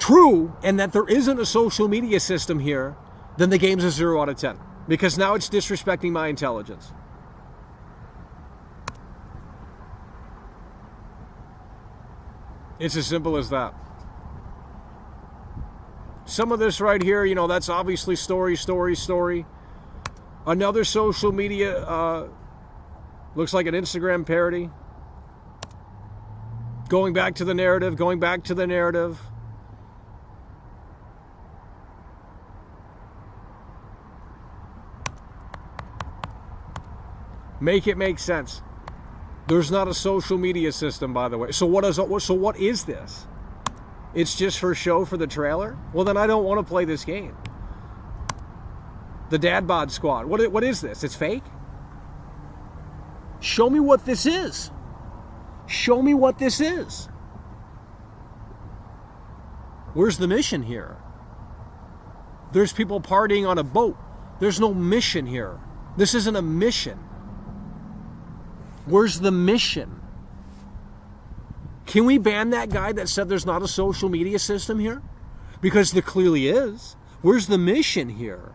true and that there isn't a social media system here, then the game's a 0 out of 10, because now it's disrespecting my intelligence. It's as simple as that. Some of this right here, that's obviously story. Another social media, looks like an Instagram parody. Going back to the narrative. Make it make sense. There's not a social media system, by the way. So what is this? It's just for show for the trailer? Well, then I don't want to play this game. The Dad Bod Squad. What is this? It's fake? Show me what this is. Where's the mission here? There's people partying on a boat. There's no mission here. This isn't a mission. Where's the mission? Can we ban that guy that said there's not a social media system here? Because there clearly is. Where's the mission here?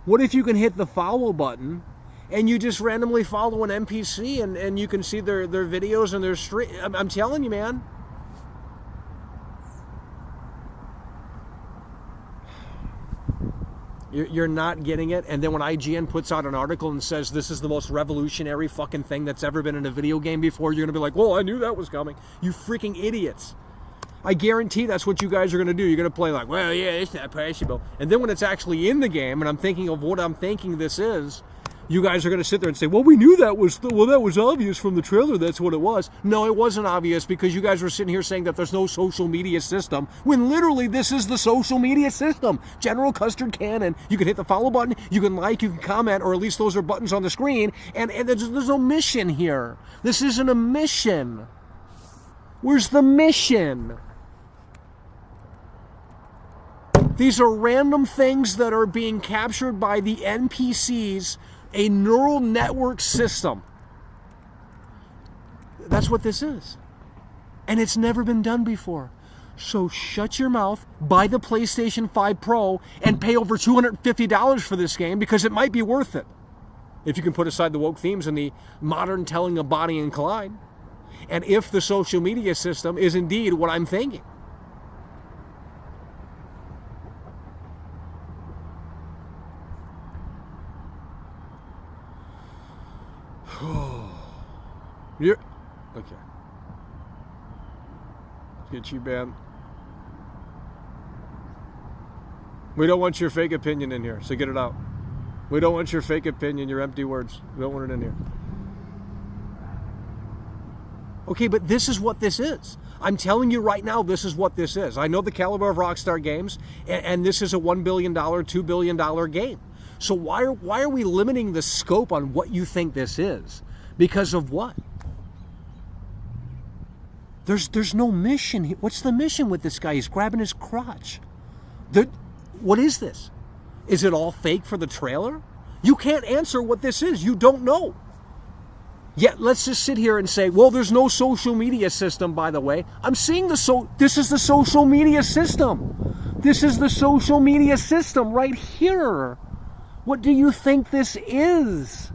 What if you can hit the follow button and you just randomly follow an NPC and you can see their videos and their stream? I'm telling you, man. You're not getting it. And then when IGN puts out an article and says this is the most revolutionary fucking thing that's ever been in a video game before, you're going to be like, well, I knew that was coming. You freaking idiots. I guarantee that's what you guys are going to do. You're going to play like, well, yeah, it's not possible. And then when it's actually in the game and I'm thinking of what I'm thinking this is, you guys are going to sit there and say, well, we knew that was obvious from the trailer. That's what it was. No, it wasn't obvious, because you guys were sitting here saying that there's no social media system, when literally this is the social media system. General Custard Cannon. You can hit the follow button, you can like, you can comment, or at least those are buttons on the screen, and there's no mission here. This isn't a mission. Where's the mission? These are random things that are being captured by the NPCs, a neural network system. That's what this is. And it's never been done before. So shut your mouth, buy the PlayStation 5 Pro, and pay over $250 for this game, because it might be worth it. If you can put aside the woke themes and the modern telling of Bonnie and Clyde. And if the social media system is indeed what I'm thinking. You're okay. Get you banned. We don't want your fake opinion in here, so get it out. We don't want your fake opinion, your empty words. We don't want it in here. Okay, but this is what this is. I'm telling you right now, this is what this is. I know the caliber of Rockstar Games, and this is a $1 billion, $2 billion game. So why are we limiting the scope on what you think this is? Because of what? There's no mission. What's the mission with this guy? He's grabbing his crotch. What is this? Is it all fake for the trailer? You can't answer what this is. You don't know. Yet let's just sit here and say, well, there's no social media system, by the way. I'm seeing this is the social media system. This is the social media system right here. What do you think this is?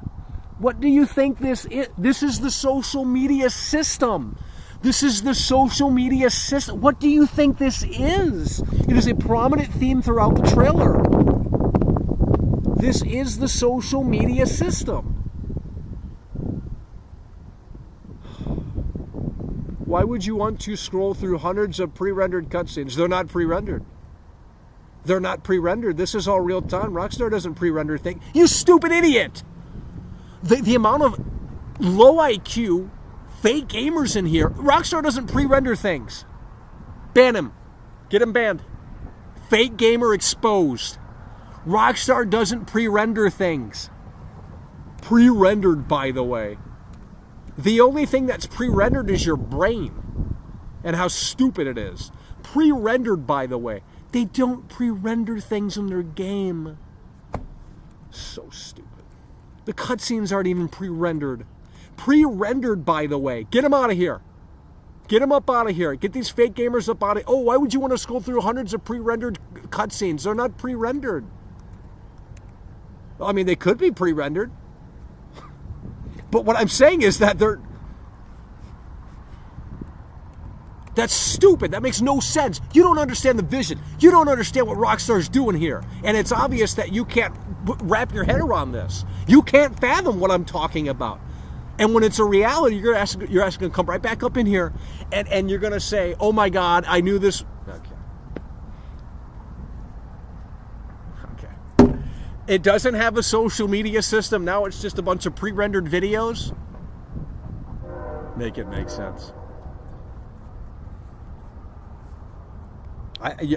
What do you think this is? This is the social media system. This is the social media system. What do you think this is? It is a prominent theme throughout the trailer. This is the social media system. Why would you want to scroll through hundreds of pre-rendered cutscenes? They're not pre-rendered. They're not pre-rendered. This is all real time. Rockstar doesn't pre-render things. You stupid idiot! The amount of low IQ fake gamers in here. Rockstar doesn't pre-render things. Ban him. Get him banned. Fake gamer exposed. Rockstar doesn't pre-render things. Pre-rendered, by the way. The only thing that's pre-rendered is your brain and how stupid it is. Pre-rendered, by the way. They don't pre-render things in their game. So stupid. The cutscenes aren't even pre-rendered. Pre-rendered, by the way. Get them out of here. Get them up out of here. Get these fake gamers up out of here. Oh, why would you want to scroll through hundreds of pre-rendered cutscenes? They're not pre-rendered. I mean, they could be pre-rendered. But what I'm saying is that that's stupid. That makes no sense. You don't understand the vision. You don't understand what Rockstar's doing here. And it's obvious that you can't wrap your head around this. You can't fathom what I'm talking about. And when it's a reality, you're asking to come right back up in here and you're going to say, oh my God, I knew this. Okay. It doesn't have a social media system. Now it's just a bunch of pre-rendered videos. Make it make sense.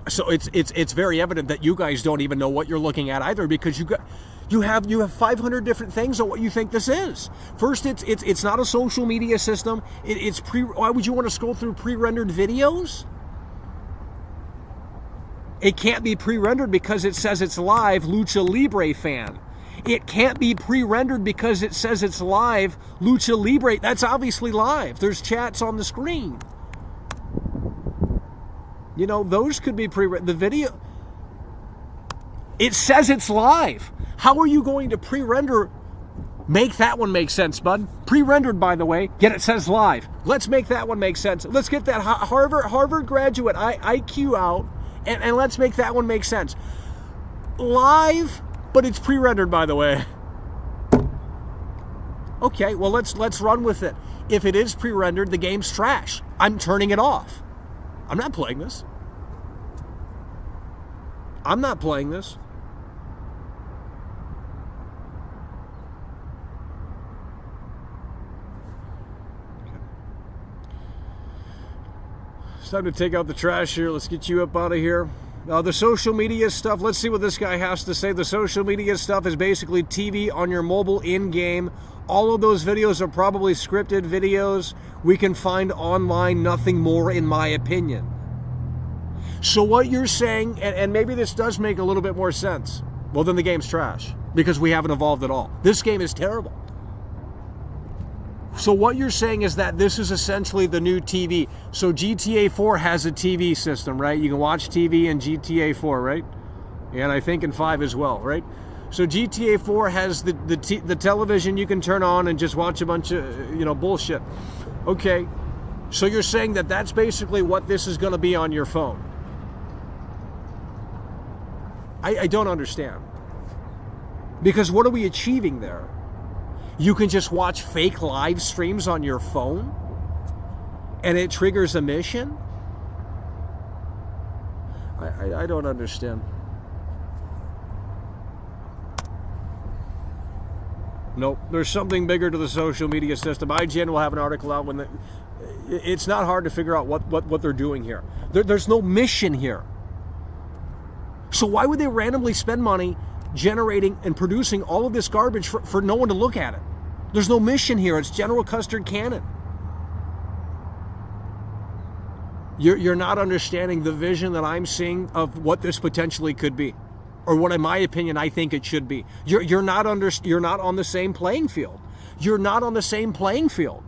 So it's very evident that you guys don't even know what you're looking at either, because you have 500 different things on what you think this is. First, it's not a social media system. Why would you want to scroll through pre-rendered videos? It can't be pre-rendered because it says it's live Lucha Libre fan. It can't be pre-rendered because it says it's live Lucha Libre. That's obviously live. There's chats on the screen. You know, those could be pre-rendered. The video, it says it's live. How are you going to pre-render? Make that one make sense, bud. Pre-rendered, by the way, yet it says live. Let's make that one make sense. Let's get that Harvard graduate IQ out, and let's make that one make sense. Live, but it's pre-rendered, by the way. Okay, well, let's run with it. If it is pre-rendered, the game's trash. I'm turning it off. I'm not playing this. I'm not playing this. Okay. It's time to take out the trash here. Let's get you up out of here. The social media stuff, let's see what this guy has to say. The social media stuff is basically TV on your mobile in-game. All of those videos are probably scripted videos we can find online, nothing more in my opinion. So what you're saying, and maybe this does make a little bit more sense, well then the game's trash, because we haven't evolved at all. This game is terrible. So what you're saying is that this is essentially the new TV. So GTA 4 has a TV system, right? You can watch TV in GTA 4, right? And I think in 5 as well, right? So GTA 4 has the television you can turn on and just watch a bunch of, bullshit. Okay, so you're saying that that's basically what this is going to be on your phone. I don't understand. Because what are we achieving there? You can just watch fake live streams on your phone? And it triggers a mission? I don't understand. Nope, there's something bigger to the social media system. IGN will have an article out when it's not hard to figure out what they're doing here. There's no mission here. So why would they randomly spend money generating and producing all of this garbage for no one to look at it? There's no mission here. It's General Custard Cannon. You're not understanding the vision that I'm seeing of what this potentially could be, or what, in my opinion, I think it should be. You're not on the same playing field. You're not on the same playing field.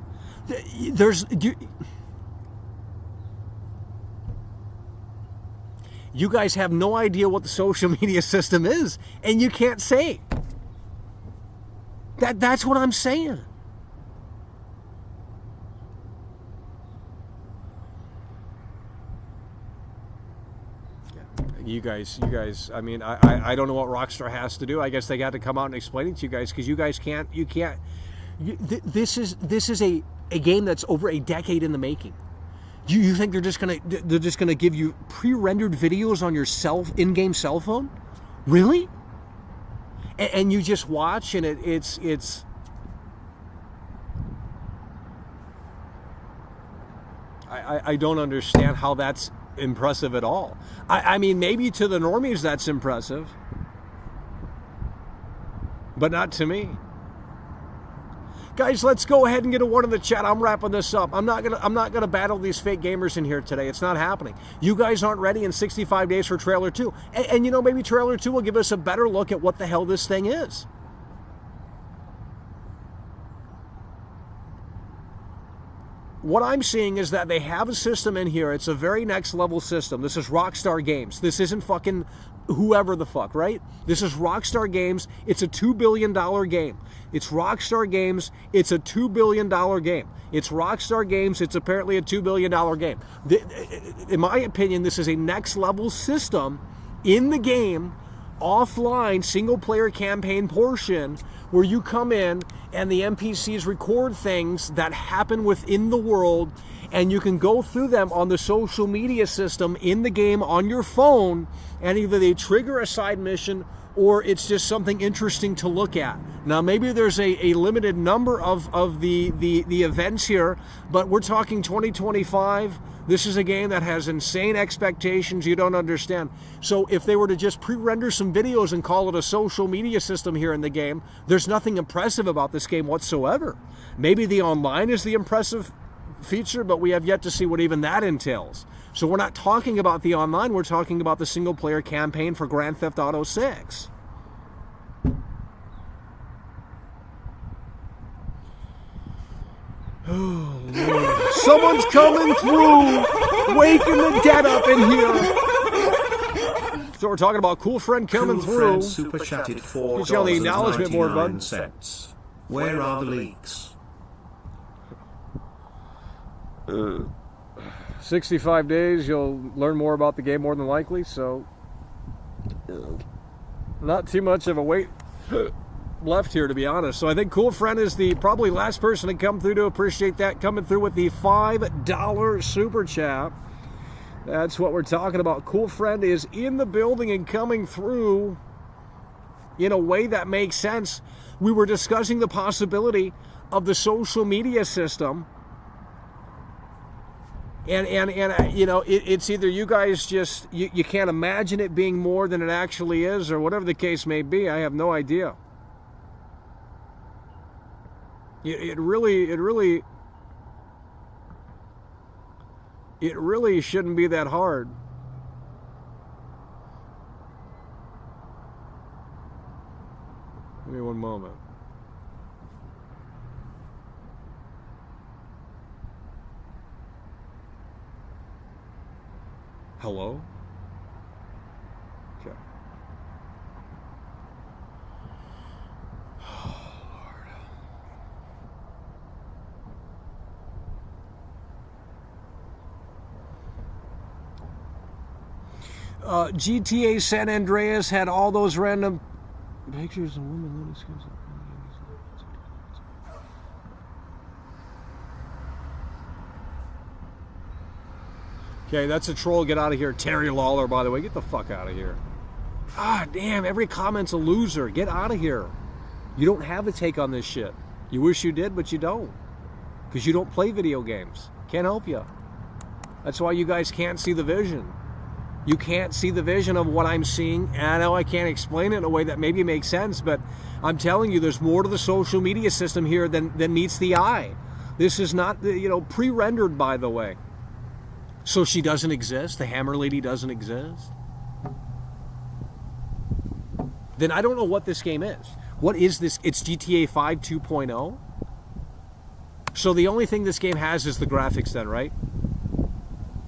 You guys have no idea what the social media system is, and you can't say. That's what I'm saying. You guys, I mean, I don't know what Rockstar has to do. I guess they got to come out and explain it to you guys, because you guys can't, this is a game that's over a decade in the making. You think they're just gonna give you pre-rendered videos on your in-game cell phone? Really? And you just watch, and it's I don't understand how that's impressive at all. I mean, maybe to the normies that's impressive, but not to me. Guys, let's go ahead and get a word in the chat. I'm wrapping this up. I'm not gonna battle these fake gamers in here today. It's not happening. You guys aren't ready in 65 days for trailer 2. And you know, maybe trailer 2 will give us a better look at what the hell this thing is. What I'm seeing is that they have a system in here. It's a very next level system. This is Rockstar Games. This isn't fucking whoever the fuck, right? This is Rockstar Games. It's a $2 billion game. It's Rockstar Games. It's a $2 billion game. It's Rockstar Games. It's apparently a $2 billion game. In my opinion, this is a next level system in the game, offline, single player campaign portion, where you come in and the NPCs record things that happen within the world, and you can go through them on the social media system in the game on your phone, and either they trigger a side mission or it's just something interesting to look at. Now, maybe there's a limited number of the events here, but we're talking 2025. This is a game that has insane expectations you don't understand. So if they were to just pre-render some videos and call it a social media system here in the game, there's nothing impressive about this game whatsoever. Maybe the online is the impressive feature, but we have yet to see what even that entails. So we're not talking about the online, we're talking about the single-player campaign for Grand Theft Auto 6. Oh, Lord. Someone's coming through, waking the dead up in here. So we're talking about Cool Friend coming Cool through. Friend super chatted He's on the acknowledgement board, bud. $4.99. Where are the leaks? 65 days, you'll learn more about the game more than likely, so not too much of a wait left here, to be honest. So I think Cool Friend is the probably last person to come through to appreciate that, coming through with the $5 super chat. That's what we're talking about. Cool Friend is in the building and coming through in a way that makes sense. We were discussing the possibility of the social media system, and you know, it's either you guys just you can't imagine it being more than it actually is, or whatever the case may be. I have no idea. It really shouldn't be that hard. Give me one moment. Hello? Okay. GTA San Andreas had all those random pictures of women. Okay, that's a troll. Get out of here. Terry Lawler, by the way. Get the fuck out of here. Ah, damn. Every comment's a loser. Get out of here. You don't have a take on this shit. You wish you did, but you don't. Because you don't play video games. Can't help you. That's why you guys can't see the vision. You can't see the vision of what I'm seeing. And I know I can't explain it in a way that maybe makes sense, but I'm telling you, there's more to the social media system here than meets the eye. This is not, pre-rendered, by the way. So she doesn't exist? The Hammer Lady doesn't exist? Then I don't know what this game is. What is this? It's GTA 5 2.0? So the only thing this game has is the graphics then, right?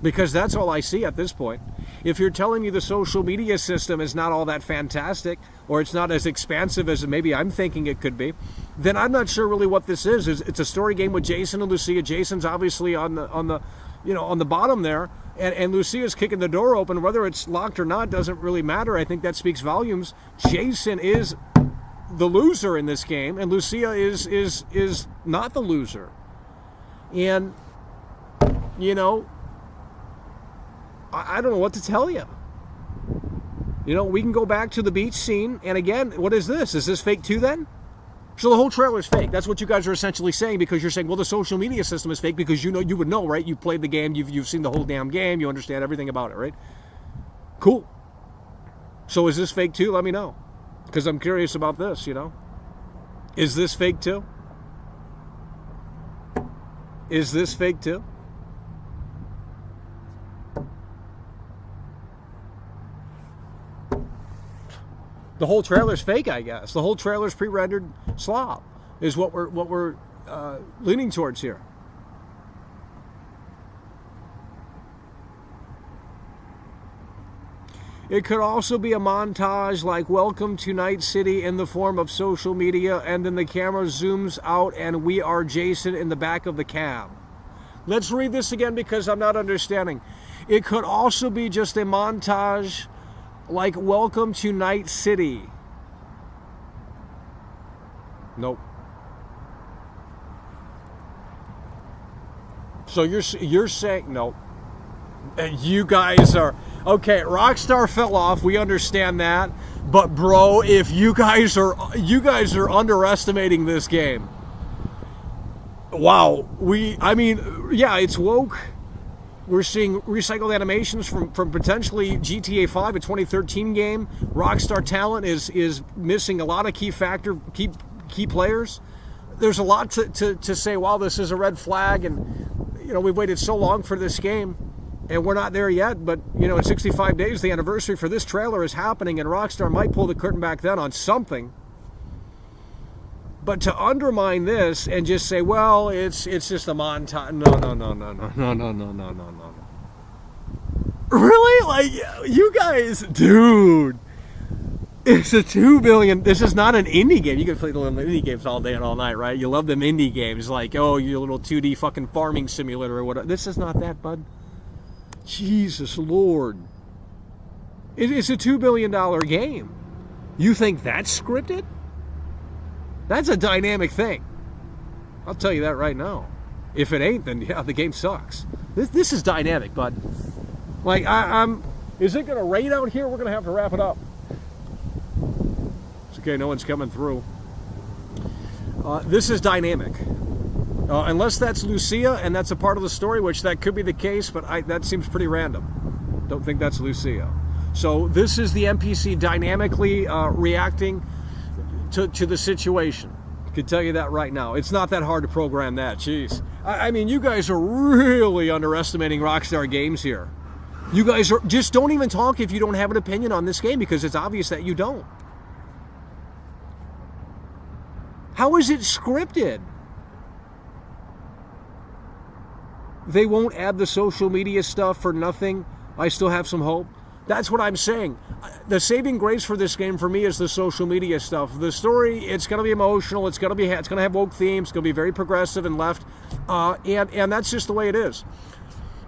Because that's all I see at this point. if you're telling me the social media system is not all that fantastic, or it's not as expansive as maybe I'm thinking it could be, then I'm not sure really what this is. It's a story game with Jason and Lucia. Jason's obviously on the bottom there, and Lucia's kicking the door open. Whether it's locked or not doesn't really matter. I think that speaks volumes. Jason is the loser in this game, and Lucia is not the loser. And I don't know what to tell you. We can go back to the beach scene, and again, what is this? Is this fake too then? So the whole trailer is fake. That's what you guys are essentially saying, because you're saying, well, the social media system is fake because you would know, right? You played the game, you've seen the whole damn game, you understand everything about it, right? Cool. So is this fake too? Let me know, because I'm curious about this. Is this fake too? Is this fake too? The whole trailer's fake, I guess. The whole trailer's pre-rendered slop is what we're leaning towards here. It could also be a montage like Welcome to Night City in the form of social media, and then the camera zooms out and we are Jason in the back of the cab. Let's read this again because I'm not understanding. It could also be just a montage like Welcome to Night City. Nope. So you're saying no. You guys are okay. Rockstar fell off. We understand that, but bro, if you guys are underestimating this game. Wow. Yeah, it's woke. We're seeing recycled animations from potentially GTA 5, a 2013 game. Rockstar talent is missing a lot of key players. There's a lot to say, wow, this is a red flag, and we've waited so long for this game, and we're not there yet. But in 65 days, the anniversary for this trailer is happening, and Rockstar might pull the curtain back then on something. But to undermine this and just say, well, it's just a montage. No. Really? Like, you guys, dude. It's a $2 billion. This is not an indie game. You can play the little indie games all day and all night, right? You love them indie games like, oh, your little 2D fucking farming simulator or whatever. This is not that, bud. Jesus Lord. It's a $2 billion game. You think that's scripted? That's a dynamic thing. I'll tell you that right now. If it ain't, then yeah, the game sucks. This is dynamic, bud. Like, is it going to rain out here? We're going to have to wrap it up. It's okay, no one's coming through. This is dynamic. Unless that's Lucia and that's a part of the story, which that could be the case, but that seems pretty random. Don't think that's Lucia. So this is the NPC dynamically reacting to the situation. I can tell you that right now. It's not that hard to program that. Jeez. I mean, you guys are really underestimating Rockstar Games here. You guys just don't even talk if you don't have an opinion on this game, because it's obvious that you don't. How is it scripted? They won't add the social media stuff for nothing. I still have some hope. That's what I'm saying. The saving grace for this game for me is the social media stuff. The story, it's going to be emotional. It's going to have woke themes. It's going to be very progressive and left, and that's just the way it is.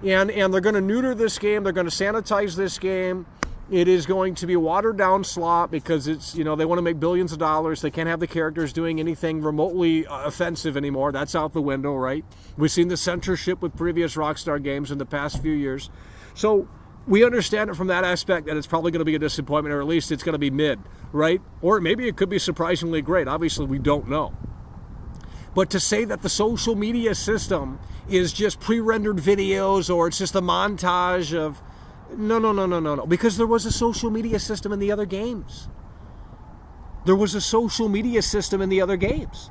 And they're going to neuter this game. They're going to sanitize this game. It is going to be watered down slop because it's they want to make billions of dollars. They can't have the characters doing anything remotely offensive anymore. That's out the window, right? We've seen the censorship with previous Rockstar games in the past few years, so. We understand it from that aspect that it's probably going to be a disappointment, or at least it's going to be mid, right? Or maybe it could be surprisingly great. Obviously, we don't know. But to say that the social media system is just pre-rendered videos or it's just a montage of... No. Because there was a social media system in the other games. There was a social media system in the other games.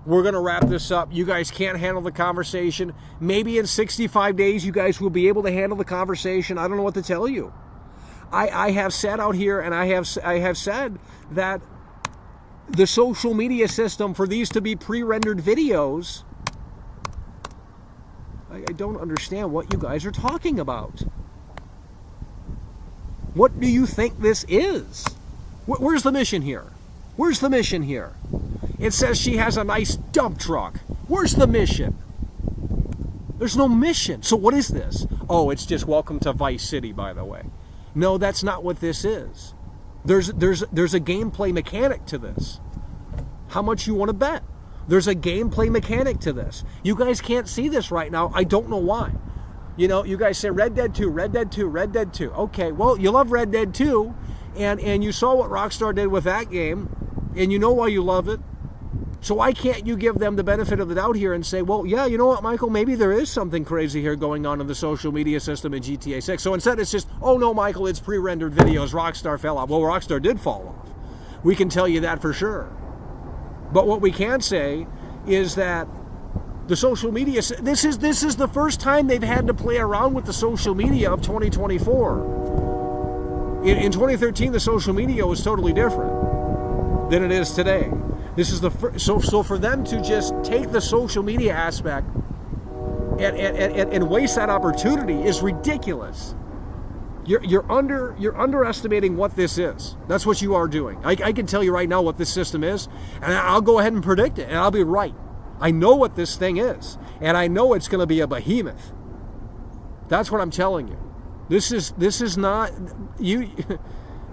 We're going to wrap this up. You guys can't handle the conversation. Maybe in 65 days, you guys will be able to handle the conversation. I don't know what to tell you. I have sat out here and I have said that the social media system for these to be pre-rendered videos, I don't understand what you guys are talking about. What do you think this is? Where's the mission here? Where's the mission here? It says she has a nice dump truck. Where's the mission? There's no mission. So what is this? Oh, it's just welcome to Vice City, by the way. No, that's not what this is. There's a gameplay mechanic to this. How much you want to bet? There's a gameplay mechanic to this. You guys can't see this right now. I don't know why. You know, you guys say Red Dead 2, Red Dead 2, Red Dead 2. Okay, well, you love Red Dead 2, and you saw what Rockstar did with that game, and you know why you love it. So why can't you give them the benefit of the doubt here and say, well, yeah, you know what, Michael, maybe there is something crazy here going on in the social media system in GTA 6. So instead it's just, oh no, Michael, it's pre-rendered videos. Rockstar fell off. Well, Rockstar did fall off. We can tell you that for sure. But what we can say is that the social media, this is the first time they've had to play around with the social media of 2024. In 2013, the social media was totally different than it is today. This is the first, so for them to just take the social media aspect and waste that opportunity is ridiculous. You're underestimating what this is. That's what you are doing. I can tell you right now what this system is, and I'll go ahead and predict it, and I'll be right. I know what this thing is, and I know it's going to be a behemoth. That's what I'm telling you. This is not you.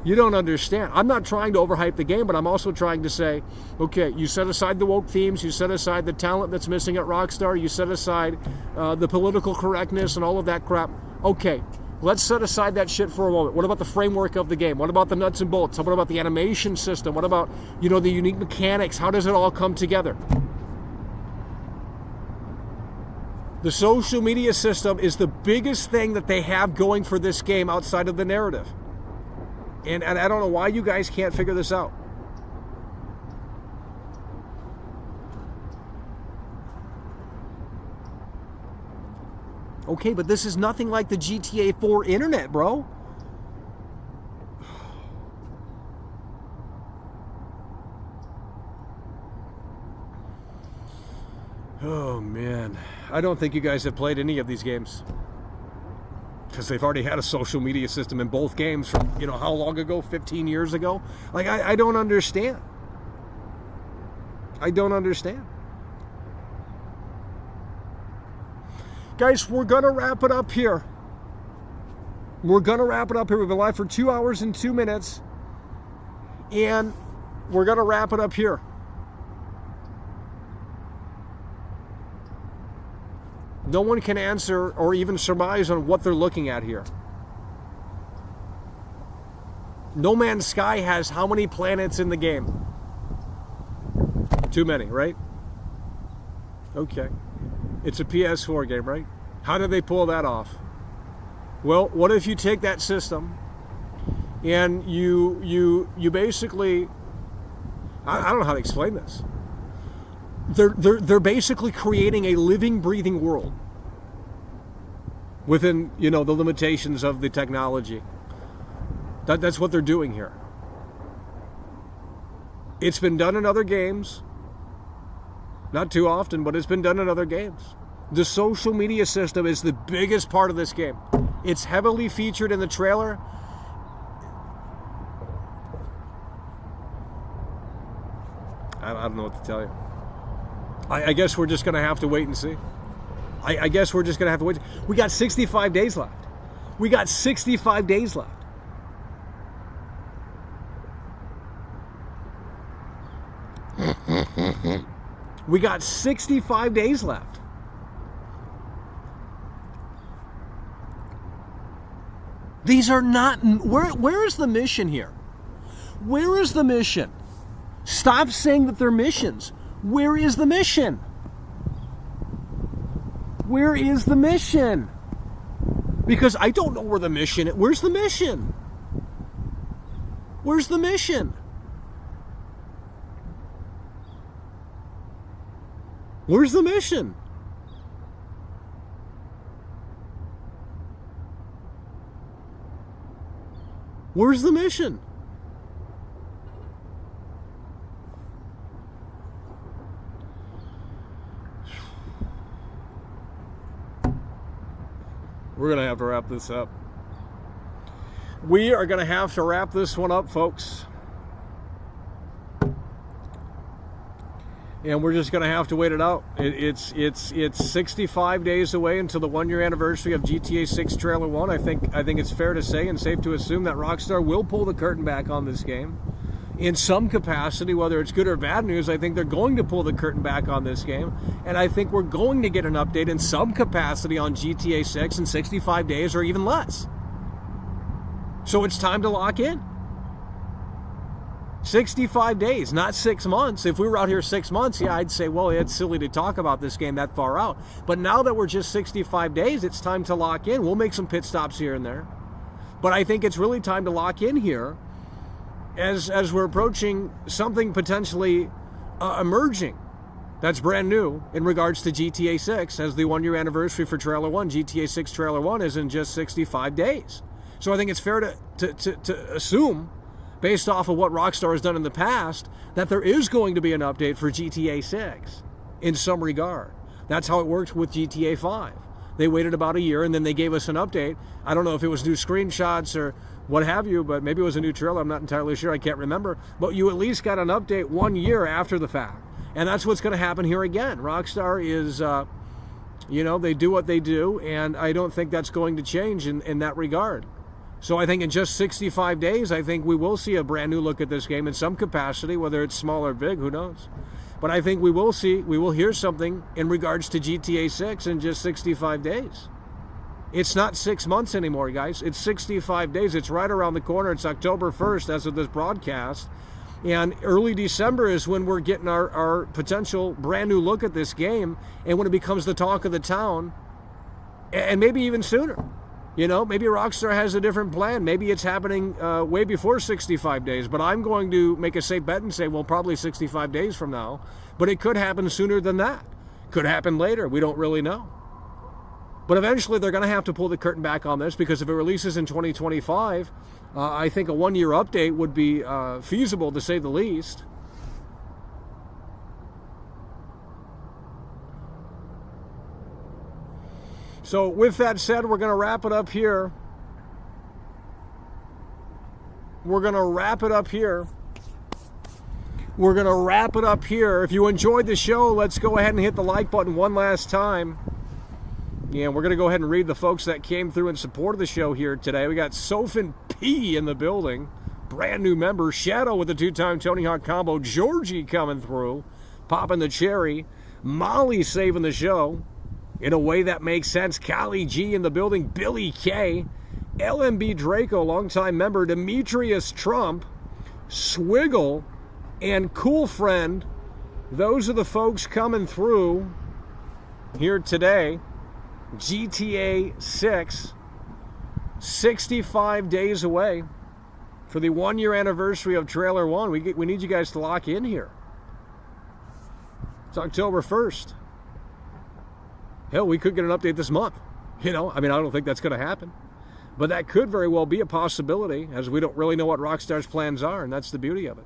You don't understand. I'm not trying to overhype the game, but I'm also trying to say, okay, you set aside the woke themes, you set aside the talent that's missing at Rockstar, you set aside the political correctness and all of that crap. Okay, let's set aside that shit for a moment. What about the framework of the game? What about the nuts and bolts? What about the animation system? What about, the unique mechanics? How does it all come together? The social media system is the biggest thing that they have going for this game outside of the narrative. And I don't know why you guys can't figure this out. Okay, but this is nothing like the GTA 4 internet, bro. Oh, man. I don't think you guys have played any of these games. Because they've already had a social media system in both games from, how long ago? 15 years ago? Like, I don't understand. I don't understand. Guys, we're going to wrap it up here. We're going to wrap it up here. We've been live for 2 hours and 2 minutes. And we're going to wrap it up here. No one can answer or even surmise on what they're looking at here. No Man's Sky has how many planets in the game? Too many, right? Okay. It's a PS4 game, right? How did they pull that off? Well, what if you take that system and you basically, I don't know how to explain this. They're basically creating a living, breathing world within, the limitations of the technology. That's what they're doing here. It's been done in other games. Not too often, but it's been done in other games. The social media system is the biggest part of this game. It's heavily featured in the trailer. I don't know what to tell you. I guess we're just going to have to wait and see. I guess we're just going to have to wait. We got 65 days left. We got 65 days left. We got 65 days left. These are not... Where is the mission here? Where is the mission? Stop saying that they're missions. Where is the mission? Where is the mission? Because I don't know where the mission is. Where's the mission? Where's the mission? Where's the mission? Where's the mission? We're going to have to wrap this up. We are going to have to wrap this one up, folks. And we're just going to have to wait it out. It's 65 days away until the 1-year anniversary of GTA 6 Trailer 1. I think it's fair to say and safe to assume that Rockstar will pull the curtain back on this game. In some capacity, whether it's good or bad news, I think they're going to pull the curtain back on this game. And I think we're going to get an update in some capacity on GTA 6 in 65 days or even less. So it's time to lock in. 65 days, not 6 months. If we were out here 6 months, yeah, I'd say, well, it's silly to talk about this game that far out. But now that we're just 65 days, it's time to lock in. We'll make some pit stops here and there. But I think it's really time to lock in here as we're approaching something potentially emerging that's brand new in regards to GTA 6, as the 1-year anniversary for Trailer 1. GTA 6 Trailer 1 is in just 65 days. So I think it's fair to assume, based off of what Rockstar has done in the past, that there is going to be an update for GTA 6 in some regard. That's how it worked with GTA 5. They waited about a year and then they gave us an update. I don't know if it was new screenshots or what have you, but maybe it was a new trailer. I'm not entirely sure. I can't remember. But you at least got an update 1 year after the fact. And that's what's going to happen here again. Rockstar is, they do what they do, and I don't think that's going to change in that regard. So I think in just 65 days, I think we will see a brand new look at this game in some capacity, whether it's small or big, who knows. But I think we will hear something in regards to GTA 6 in just 65 days. It's not 6 months anymore, guys. It's 65 days. It's right around the corner. It's October 1st as of this broadcast. And early December is when we're getting our potential brand new look at this game, and when it becomes the talk of the town, and maybe even sooner. Maybe Rockstar has a different plan. Maybe it's happening way before 65 days. But I'm going to make a safe bet and say, well, probably 65 days from now. But it could happen sooner than that. Could happen later. We don't really know. But eventually they're going to have to pull the curtain back on this, because if it releases in 2025, I think a 1-year update would be feasible, to say the least. So with that said, we're going to wrap it up here. If you enjoyed the show, let's go ahead and hit the like button one last time. And we're going to go ahead and read the folks that came through and supported the show here today. We got Sofin P in the building. Brand new member. Shadow with the 2-time Tony Hawk combo. Georgie coming through. Popping the cherry. Molly saving the show in a way that makes sense. Callie G in the building. Billy K. LMB Draco, longtime member. Demetrius Trump. Swiggle. And Cool Friend. Those are the folks coming through here today. GTA 6, 65 days away for the 1-year anniversary of Trailer 1. We need you guys to lock in here. It's October 1st. Hell, we could get an update this month. I don't think that's going to happen. But that could very well be a possibility, as we don't really know what Rockstar's plans are, and that's the beauty of it.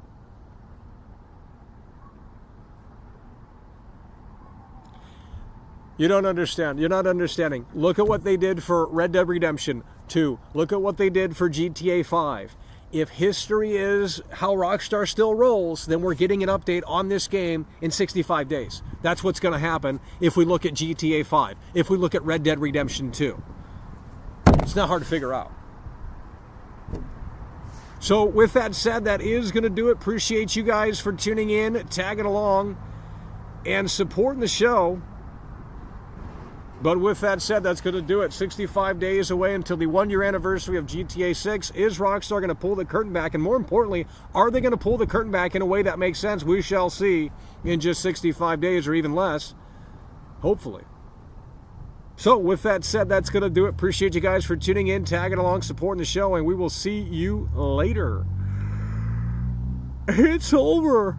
You don't understand. You're not understanding. Look at what they did for Red Dead Redemption 2. Look at what they did for GTA 5. If history is how Rockstar still rolls, then we're getting an update on this game in 65 days. That's what's going to happen if we look at GTA 5, if we look at Red Dead Redemption 2. It's not hard to figure out. So with that said, that is going to do it. Appreciate you guys for tuning in, tagging along, and supporting the show. But with that said, that's going to do it. 65 days away until the 1-year anniversary of GTA 6. Is Rockstar going to pull the curtain back? And more importantly, are they going to pull the curtain back in a way that makes sense? We shall see in just 65 days or even less. Hopefully. So with that said, that's going to do it. Appreciate you guys for tuning in, tagging along, supporting the show, and we will see you later. It's over.